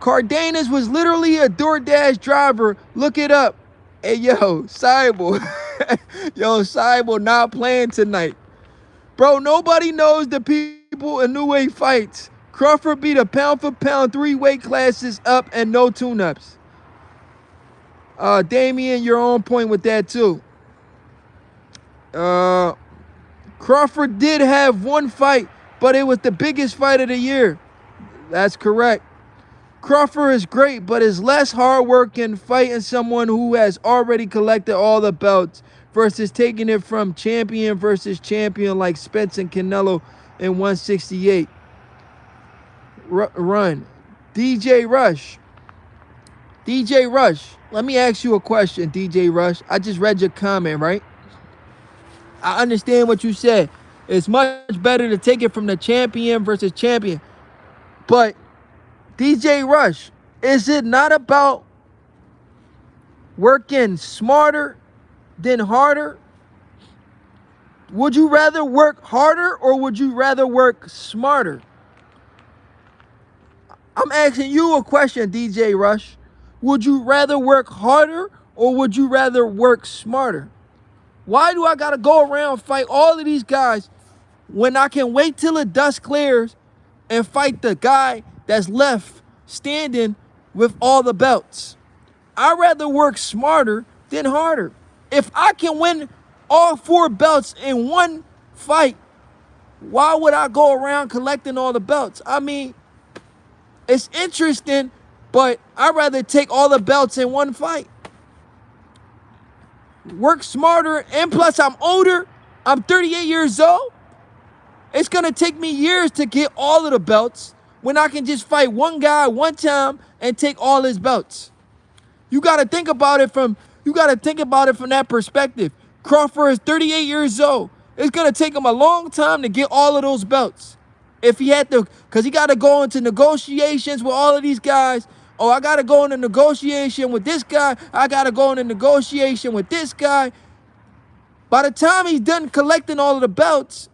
Cardenas was literally a DoorDash driver. Look it up. Hey, yo, Cyborg. Yo, Cyborg not playing tonight. Bro, nobody knows the people Inoue fights. Crawford beat a pound for pound 3 weight classes up and no tune-ups. Damian, you're on point with that too. Crawford did have 1 fight, but it was the biggest fight of the year. That's correct. Crawford is great, but is less hardworking fighting someone who has already collected all the belts versus taking it from champion versus champion like Spence and Canelo in 168. Run. DJ Rush. DJ Rush, let me ask you a question, DJ Rush. I just read your comment, right? I understand what you said. It's much better to take it from the champion versus champion. But DJ Rush, is it not about working smarter than harder? Would you rather work harder or would you rather work smarter? I'm asking you a question, DJ Rush. Would you rather work harder or would you rather work smarter? Why do I gotta go around and fight all of these guys when I can wait till the dust clears and fight the guy that's left standing with all the belts? I'd rather work smarter than harder. If I can win all 4 belts in one fight, why would I go around collecting all the belts? I mean, it's interesting, but I'd rather take all the belts in one fight. Work smarter, and plus I'm older. I'm 38 years old. It's going to take me years to get all of the belts when I can just fight one guy one time and take all his belts. You got to think about it from that perspective. Crawford is 38 years old. It's going to take him a long time to get all of those belts. If he had to, because he got to go into negotiations with all of these guys. Oh, I got to go into negotiation with this guy. I got to go into negotiation with this guy. By the time he's done collecting all of the belts,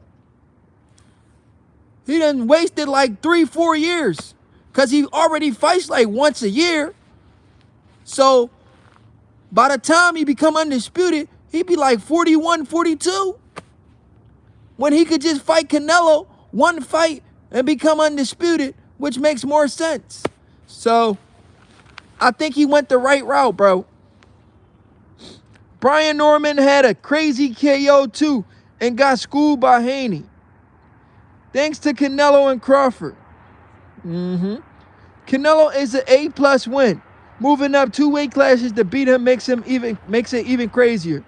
he done wasted like 3-4 years because he already fights like once a year. So by the time he become undisputed, he'd be like 41, 42. When he could just fight Canelo one fight and become undisputed, which makes more sense. So I think he went the right route, bro. Brian Norman had a crazy KO too and got schooled by Haney. Thanks to Canelo and Crawford. Canelo is an A+ win. Moving up 2 weight classes to beat him makes it even crazier.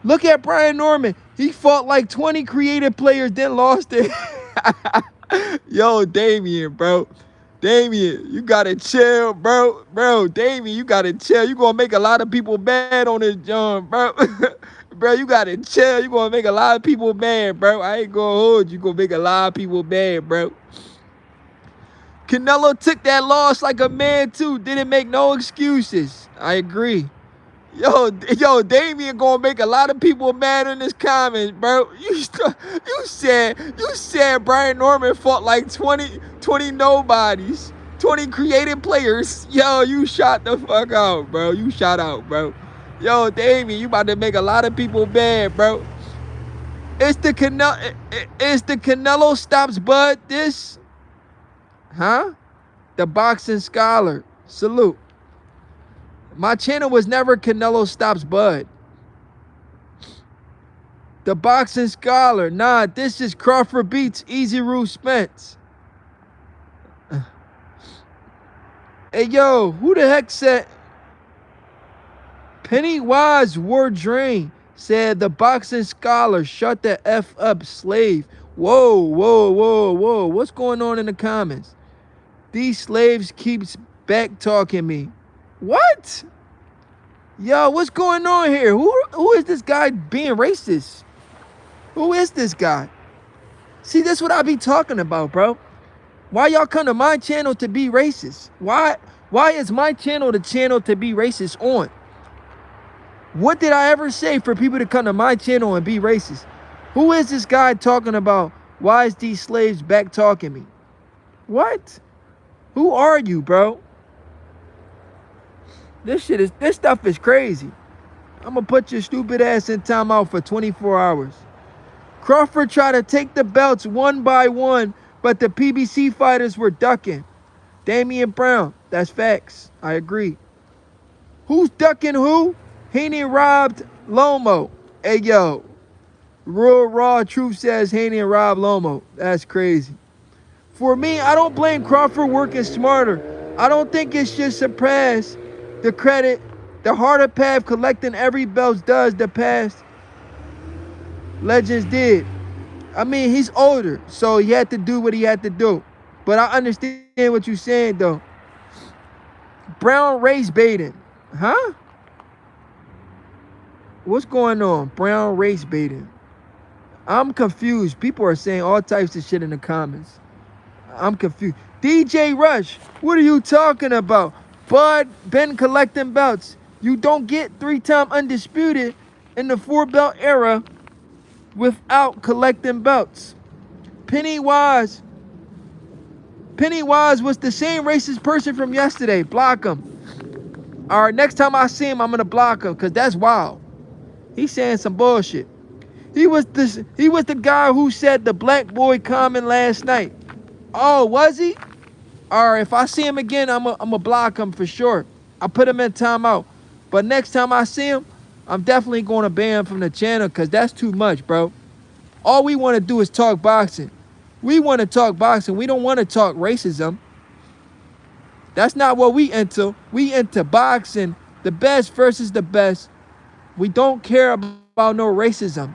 Look at Brian Norman. He fought like 20 creative players, then lost it. Yo, Damian, bro. Damian, you gotta chill, bro. Bro, Damian, you gotta chill. You gonna make a lot of people mad on this John, bro. Bro, you gotta chill. You gonna make a lot of people mad, bro. I ain't gonna hold you. You gonna make a lot of people mad, bro. Canelo took that loss like a man too. Didn't make no excuses. I agree. Yo, Damian gonna make a lot of people mad in this comments, bro. You said Brian Norman fought like 20 nobodies, 20 creative players. Yo, you shot the fuck out, bro. You shot out, bro. Yo, Damian, you about to make a lot of people mad, bro. It's the Canelo stops Bud this? Huh? The boxing scholar. Salute. My channel was never Canelo stops Bud. The boxing scholar. Nah, this is Crawford beats Easy Rule Spence. Hey, yo, who the heck said? Pennywise Wardrain said the boxing scholar, shut the F up, slave. Whoa. What's going on in the comments? These slaves keeps back talking me. What? Yo, what's going on here? Who is this guy being racist? Who is this guy? See, that's what I be talking about, bro. Why y'all come to my channel to be racist? Why is my channel the channel to be racist on? What did I ever say for people to come to my channel and be racist? Who is this guy talking about? Why is these slaves back talking me? What? Who are you, bro? This stuff is crazy. I'm gonna put your stupid ass in timeout for 24 hours. Crawford tried to take the belts one by one, but the PBC fighters were ducking. Damian Brown, that's facts. I agree. Who's ducking who? Haney robbed Lomo. Hey, yo. Real raw truth says Haney and robbed Lomo. That's crazy. For me, I don't blame Crawford working smarter. I don't think it should surpass the credit the harder path collecting every belt does the past legends did. I mean, he's older, so he had to do what he had to do. But I understand what you're saying, though. Brown race baiting. Huh? What's going on? Brown race baiting. I'm confused. People are saying all types of shit in the comments. I'm confused. DJ Rush, what are you talking about? Bud been collecting belts. You don't get 3-time undisputed in the 4-belt era without collecting belts. Pennywise was the same racist person from yesterday. Block him. All right, next time I see him, I'm gonna block him because that's wild. He's saying some bullshit. He was the guy who said the black boy comment last night. Oh, was he? All right, if I see him again, I'm a block him for sure. I put him in timeout. But next time I see him, I'm definitely going to ban him from the channel because that's too much, bro. All we want to do is talk boxing. We want to talk boxing. We don't want to talk racism. That's not what we into. We into boxing, the best versus the best. We don't care about no racism.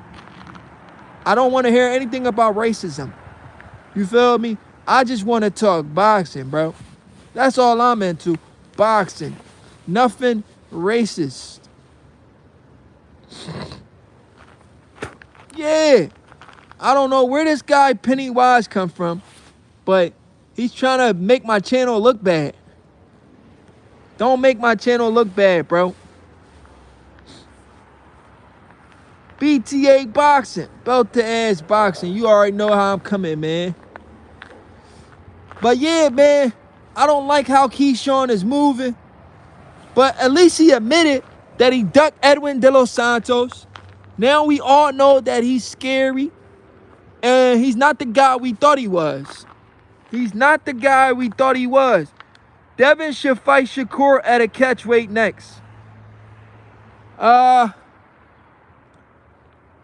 I don't want to hear anything about racism. You feel me? I just want to talk boxing, bro. That's all I'm into. Boxing. Nothing racist. Yeah. I don't know where this guy Pennywise come from, but he's trying to make my channel look bad. Don't make my channel look bad, bro. BTA boxing. Belt to ass boxing. You already know how I'm coming, man. But yeah, man, I don't like how Keyshawn is moving. But at least he admitted that he ducked Edwin de Los Santos. Now we all know that he's scary. And he's not the guy we thought he was. He's not the guy we thought he was. Devin should fight Shakur at a catchweight next. I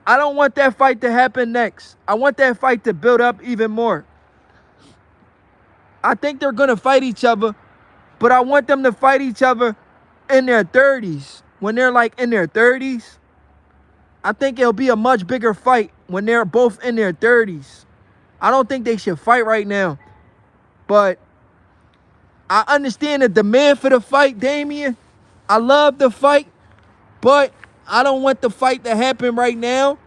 don't want that fight to happen next. I want that fight to build up even more. I think they're going to fight each other, but I want them to fight each other in their 30s. When they're like in their 30s, I think it'll be a much bigger fight when they're both in their 30s. I don't think they should fight right now. But I understand the demand for the fight, Damian. I love the fight, but I don't want the fight to happen right now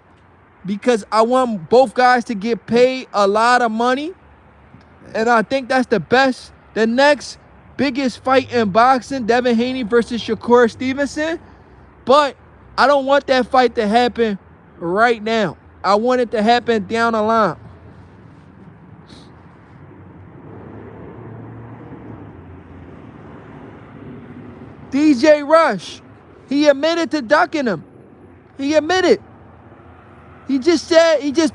because I want both guys to get paid a lot of money. And I think that's the best. The next biggest fight in boxing, Devin Haney versus Shakur Stevenson. But I don't want that fight to happen right now. I want it to happen down the line. DJ Rush, he admitted to ducking him. He admitted. He just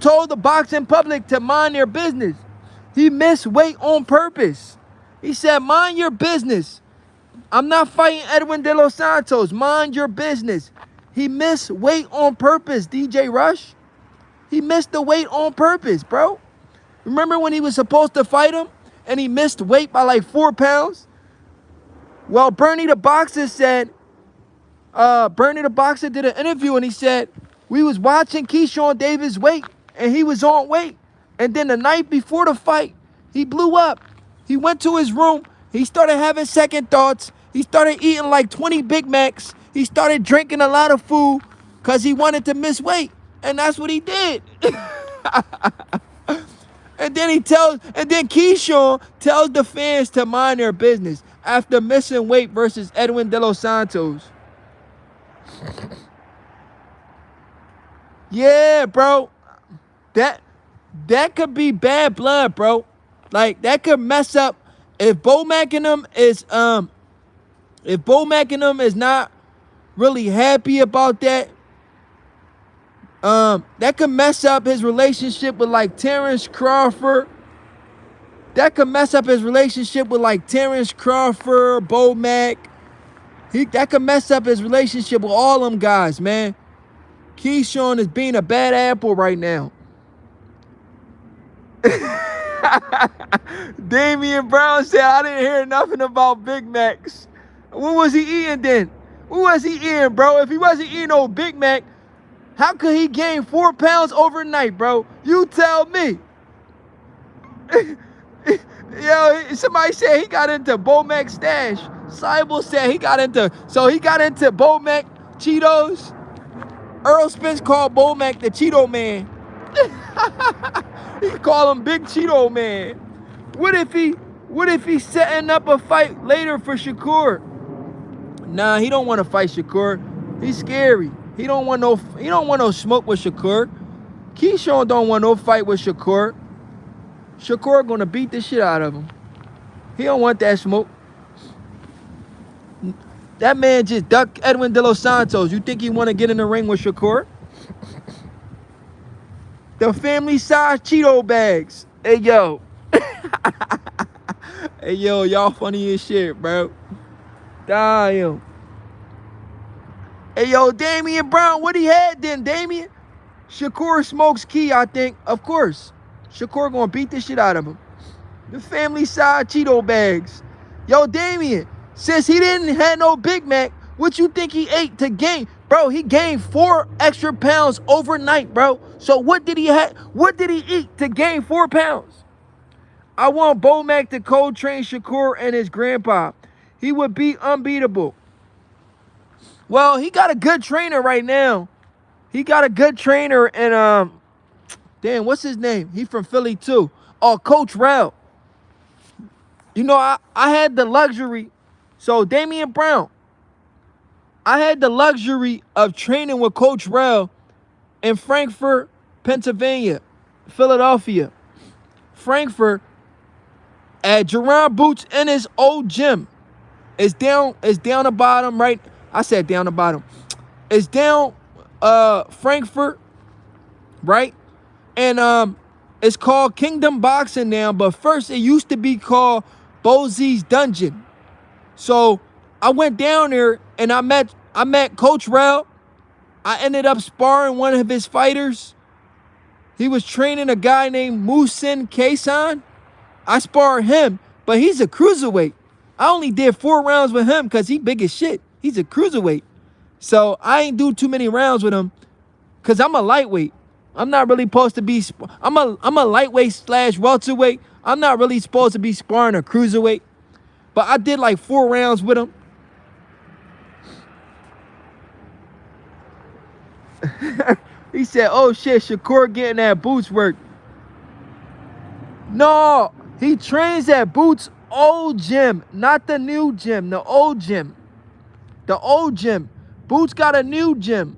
told the boxing public to mind their business. He missed weight on purpose. He said, mind your business. I'm not fighting Edwin de Los Santos. Mind your business. He missed weight on purpose, DJ Rush. He missed the weight on purpose, bro. Remember when he was supposed to fight him and he missed weight by like 4 pounds? Well, Bernie the Boxer said, Bernie the Boxer did an interview and he said, we was watching Keyshawn Davis weight and he was on weight. And then the night before the fight, he blew up. He went to his room. He started having second thoughts. He started eating like 20 Big Macs. He started drinking a lot of food because he wanted to miss weight. And that's what he did. And then Keyshawn tells the fans to mind their business after missing weight versus Edwin de Los Santos. Yeah, bro. That could be bad blood, bro. Like that could mess up if Bo McInerney is not really happy about that. That could mess up his relationship with like Terrence Crawford. That could mess up his relationship with like Terrence Crawford, Bo Mac. That could mess up his relationship with all them guys, man. Keyshawn is being a bad apple right now. Damian Brown said, I didn't hear nothing about Big Macs. What was he eating then? What was he eating, bro? If he wasn't eating no Big Mac, how could he gain 4 pounds overnight, bro? You tell me. Yo, somebody said he got into Bo Mac stash. Cyborg said he got into Bomac, Cheetos. Earl Spence called Bomac the Cheeto Man. He called him Big Cheeto Man. What if he setting up a fight later for Shakur? Nah, he don't want to fight Shakur. He's scary. He don't want no smoke with Shakur. Keyshawn don't want no fight with Shakur. Shakur gonna beat the shit out of him. He don't want that smoke. That man just ducked Edwin de Los Santos. You think he want to get in the ring with Shakur? The family size Cheeto bags. Hey, yo. Hey, yo, y'all funny as shit, bro. Damn. Hey, yo, Damian Brown, what he had then, Damian? Shakur smokes Key, I think. Of course. Shakur gonna beat the shit out of him. The family size Cheeto bags. Yo, Damian, since he didn't have no Big Mac, what you think he ate to gain? Bro, he gained 4 extra pounds overnight, bro. So what did he eat to gain 4 pounds? I want Bomac to cold train Shakur and his grandpa. He would be unbeatable. Well, he got a good trainer right now. He got a good trainer and damn, what's his name? He from Philly too. Oh, Coach Rel. You know, I had the luxury. So Damian Brown, I had the luxury of training with Coach Rel in Frankfurt, Pennsylvania, Philadelphia, Frankfurt, at Jerron Boots in his old gym. It's down the bottom, right? I said down the bottom. It's down Frankfurt, right? And it's called Kingdom Boxing now, but first it used to be called Bozie's Dungeon. So I went down there and I met Coach Rel. I ended up sparring one of his fighters. He was training a guy named Musin Keyshawn. I sparred him, but he's a cruiserweight. I only did 4 rounds with him because he big as shit. He's a cruiserweight. So I ain't do too many rounds with him because I'm a lightweight. I'm not really supposed to be, I'm a lightweight / welterweight. I'm not really supposed to be sparring a cruiserweight. But I did like 4 rounds with him. He said, oh shit, Shakur getting that Boots work. No, he trains at Boots' old gym, not the new gym, the old gym. The old gym. Boots got a new gym.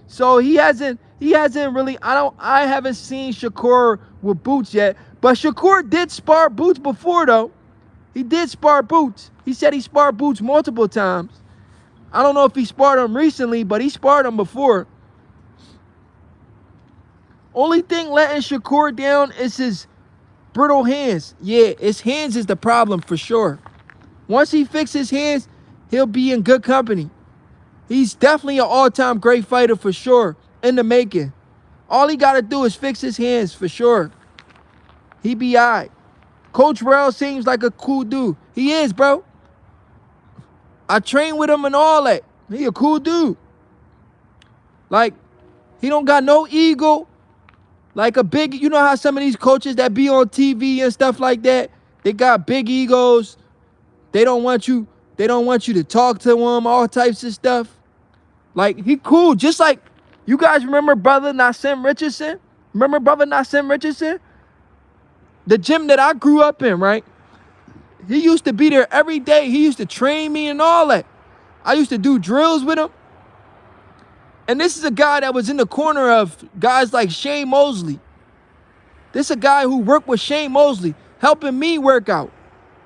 So he hasn't really, I haven't seen Shakur with Boots yet. But Shakur did spar Boots before though. He did spar Boots. He said he sparred Boots multiple times. I don't know if he sparred him recently, but he sparred him before. Only thing letting Shakur down is his brittle hands. Yeah, his hands is the problem for sure. Once he fixes his hands, he'll be in good company. He's definitely an all-time great fighter for sure, in the making. All he got to do is fix his hands for sure. He be all right. Coach Rel seems like a cool dude. He is, bro. I train with him and all that. He a cool dude. Like, he don't got no ego. Like a big, you know how some of these coaches that be on TV and stuff like that, they got big egos. They don't want you to talk to them, all types of stuff. Like, he cool. Just like, you guys remember brother Nassim Richardson? Remember brother Nassim Richardson? The gym that I grew up in, right? He used to be there every day. He used to train me and all that. I used to do drills with him. And this is a guy that was in the corner of guys like Shane Mosley. This is a guy who worked with Shane Mosley, helping me work out.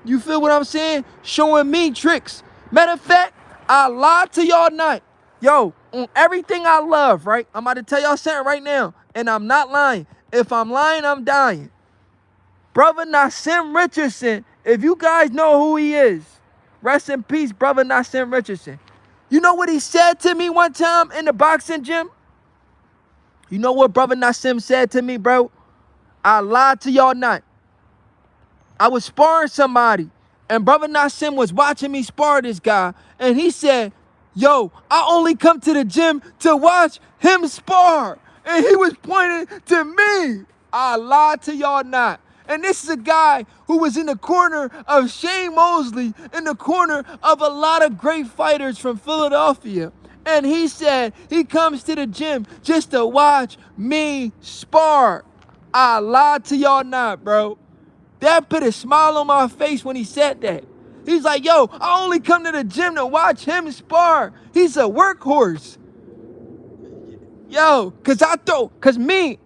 You feel what I'm saying? Showing me tricks. Matter of fact, I lied to y'all not. Yo, on everything I love, right? I'm about to tell y'all something right now, and I'm not lying. If I'm lying, I'm dying. Brother Nassim Richardson, if you guys know who he is, rest in peace, brother Nassim Richardson. You know what he said to me one time in the boxing gym? You know what brother Nassim said to me, bro? I lied to y'all not. I was sparring somebody, and brother Nassim was watching me spar this guy, and he said, yo, I only come to the gym to watch him spar. And he was pointing to me. I lied to y'all not. And this is a guy who was in the corner of Shane Mosley, in the corner of a lot of great fighters from Philadelphia. And he said he comes to the gym just to watch me spar. I lied to y'all not, bro. That put a smile on my face when he said that. He's like, yo, I only come to the gym to watch him spar. He's a workhorse. Yo, cause me,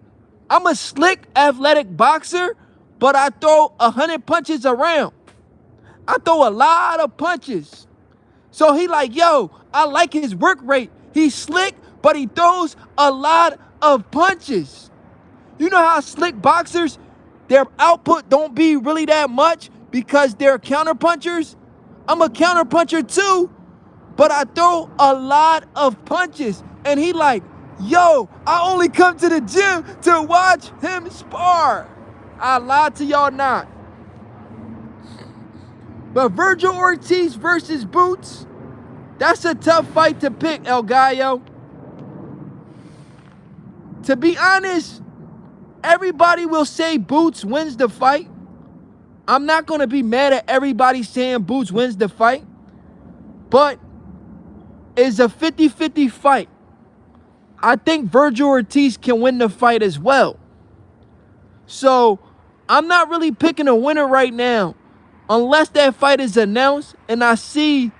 I'm a slick, athletic boxer, but I throw 100 punches around. I throw a lot of punches. So he like, yo, I like his work rate. He's slick, but he throws a lot of punches. You know how slick boxers, their output don't be really that much because they're counterpunchers? I'm a counterpuncher too, but I throw a lot of punches. And he like, yo, I only come to the gym to watch him spar. I lied to y'all not. But Virgil Ortiz versus Boots, that's a tough fight to pick, El Gallo. To be honest, everybody will say Boots wins the fight. I'm not going to be mad at everybody saying Boots wins the fight. But it's a 50-50 fight. I think Virgil Ortiz can win the fight as well. So I'm not really picking a winner right now unless that fight is announced and I see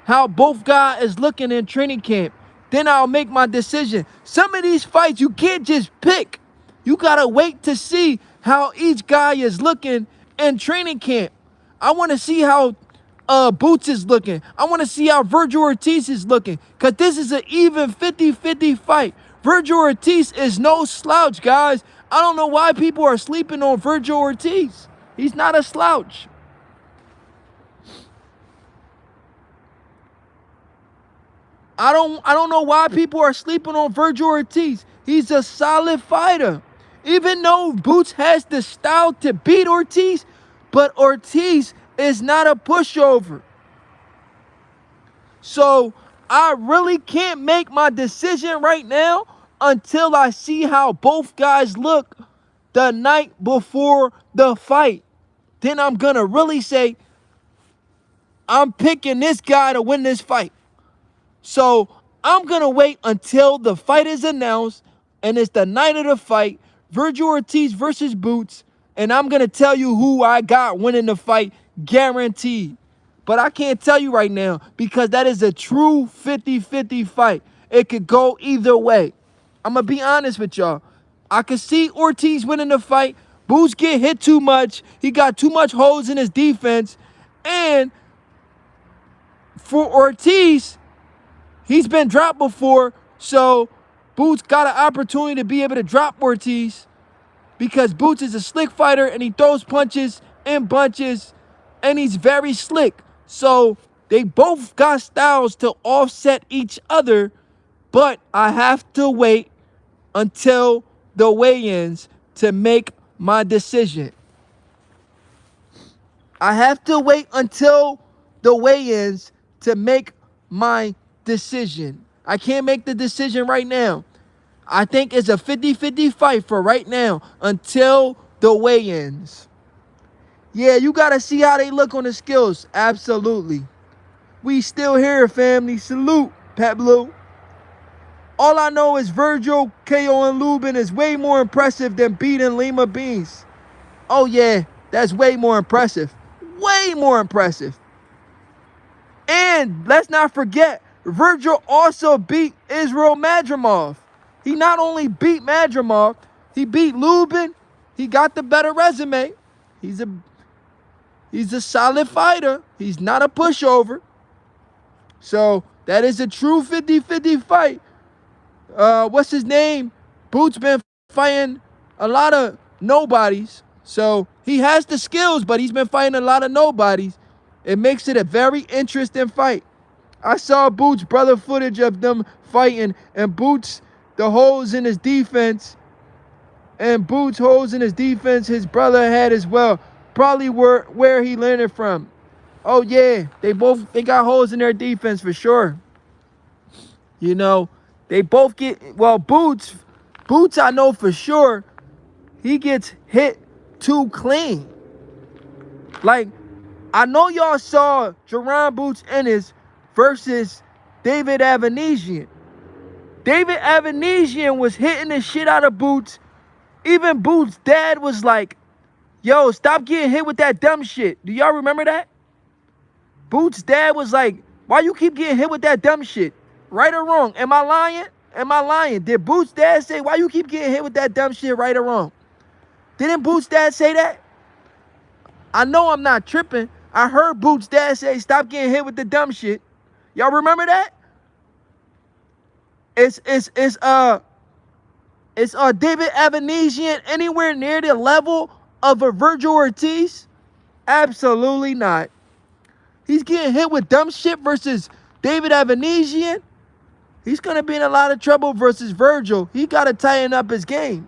how both guys is looking in training camp. Then I'll make my decision. Some of these fights you can't just pick. You got to wait to see how each guy is looking in training camp. I want to see how Boots is looking. I want to see how Virgil Ortiz is looking. Because this is an even 50-50 fight. Virgil Ortiz is no slouch, guys. I don't know why people are sleeping on Virgil Ortiz. He's not a slouch. I don't know why people are sleeping on Virgil Ortiz. He's a solid fighter. Even though Boots has the style to beat Ortiz, but Ortiz is not a pushover. So I really can't make my decision right now until I see how both guys look the night before the fight. Then I'm going to really say, I'm picking this guy to win this fight. So I'm going to wait until the fight is announced and it's the night of the fight, Virgil Ortiz versus Boots, and I'm going to tell you who I got winning the fight, guaranteed. But I can't tell you right now because that is a true 50-50 fight. It could go either way. I'm going to be honest with y'all. I could see Ortiz winning the fight. Boots get hit too much. He got too much holes in his defense. And for Ortiz, he's been dropped before, so Boots got an opportunity to be able to drop Ortiz because Boots is a slick fighter and he throws punches and bunches and he's very slick. So they both got styles to offset each other, but I have to wait until the weigh-ins to make my decision. I have to wait until the weigh-ins to make my decision. I can't make the decision right now. I think it's a 50-50 fight for right now until the weigh-ins. Yeah, you got to see how they look on the skills. Absolutely. We still here, family. Salute, Pablo. All I know is Virgil, KO, and Lubin is way more impressive than beating Lima Beans. Oh, yeah, that's way more impressive. Way more impressive. And let's not forget, Virgil also beat Israel Madrimov. He not only beat Madrimov, he beat Lubin. He got the better resume. He's a solid fighter. He's not a pushover. So that is a true 50-50 fight. What's his name? Boots been fighting a lot of nobodies. So he has the skills, but he's been fighting a lot of nobodies. It makes it a very interesting fight. I saw Boots' brother footage of them fighting, and Boots, the holes in his defense, and Boots' holes in his defense, his brother had as well. Probably where he learned it from. Oh yeah, they got holes in their defense for sure. You know, they both get, well, Boots I know for sure, he gets hit too clean. Like, I know y'all saw Jerron Boots Ennis versus David Avanesian. David Avanesian was hitting the shit out of Boots. Even Boots' dad was like, yo, stop getting hit with that dumb shit. Do y'all remember that? Boots' dad was like, why you keep getting hit with that dumb shit? Right or wrong? Am I lying? Am I lying? Did Boots' dad say, why you keep getting hit with that dumb shit, right or wrong? Didn't Boots' dad say that? I know I'm not tripping. I heard Boots' dad say, stop getting hit with the dumb shit. Y'all remember that? Is David Avanesian anywhere near the level of a Virgil Ortiz? Absolutely not. He's getting hit with dumb shit versus David Avanesian. He's going to be in a lot of trouble versus Virgil. He got to tighten up his game.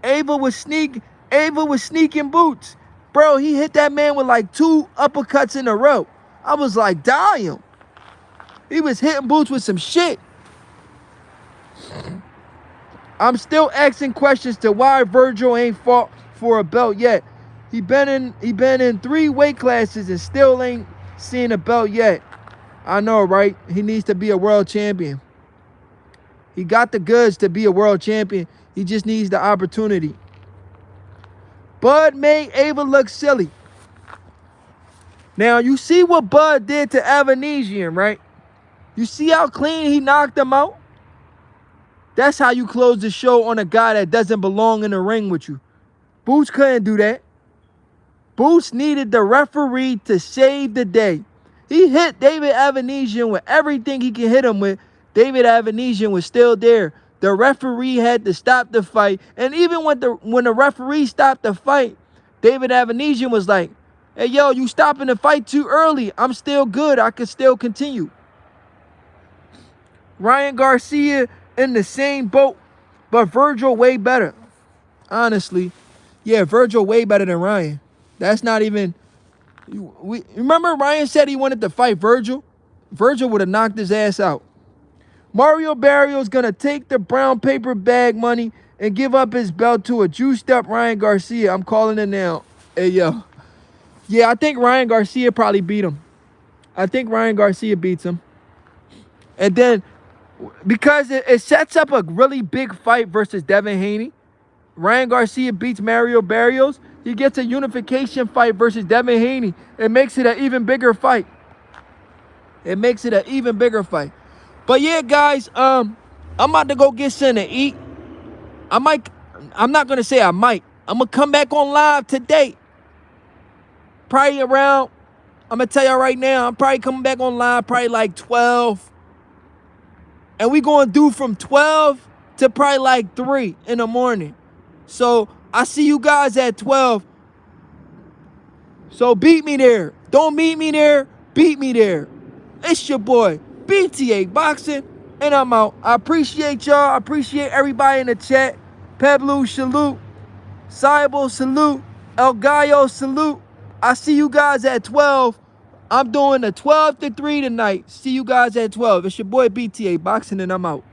Ava was sneaking Boots. Bro, he hit that man with like 2 uppercuts in a row. I was like, damn. He was hitting Boots with some shit. I'm still asking questions to why Virgil ain't fought for a belt yet. He been in 3 weight classes and still ain't seen a belt yet. I know, right? He needs to be a world champion. He got the goods to be a world champion. He just needs the opportunity. Bud made Ava look silly. Now, you see what Bud did to Avanesian, right? You see how clean he knocked him out? That's how you close the show on a guy that doesn't belong in the ring with you. Boots couldn't do that. Boots needed the referee to save the day. He hit David Avanesian with everything he could hit him with. David Avanesian was still there. The referee had to stop the fight. And even when the referee stopped the fight, David Avanesian was like, hey, yo, you stopping the fight too early. I'm still good. I can still continue. Ryan Garcia in the same boat, but Virgil way better. Honestly, yeah, Virgil way better than Ryan. That's not even... Remember Ryan said he wanted to fight Virgil? Virgil would have knocked his ass out. Mario Barrios going to take the brown paper bag money and give up his belt to a juiced up Ryan Garcia. I'm calling it now. Hey, yo. Yeah, I think Ryan Garcia probably beat him. I think Ryan Garcia beats him. And then, because it sets up a really big fight versus Devin Haney. Ryan Garcia beats Mario Barrios. He gets a unification fight versus Devin Haney. It makes it an even bigger fight. It makes it an even bigger fight. But yeah, guys, I'm about to go get something to eat. I'm not going to say I might. I'm going to come back on live today. Probably around, I'm going to tell y'all right now, I'm probably coming back on live probably like 12. And we going to do from 12 to probably like 3 in the morning. So I see you guys at 12. So beat me there. Don't meet me there. Beat me there. It's your boy, BTA Boxing. And I'm out. I appreciate y'all. I appreciate everybody in the chat. Pablo, salute. Saibo, salute. El Gallo, salute. I see you guys at 12. I'm doing a 12 to 3 tonight. See you guys at 12. It's your boy BTA Boxing and I'm out.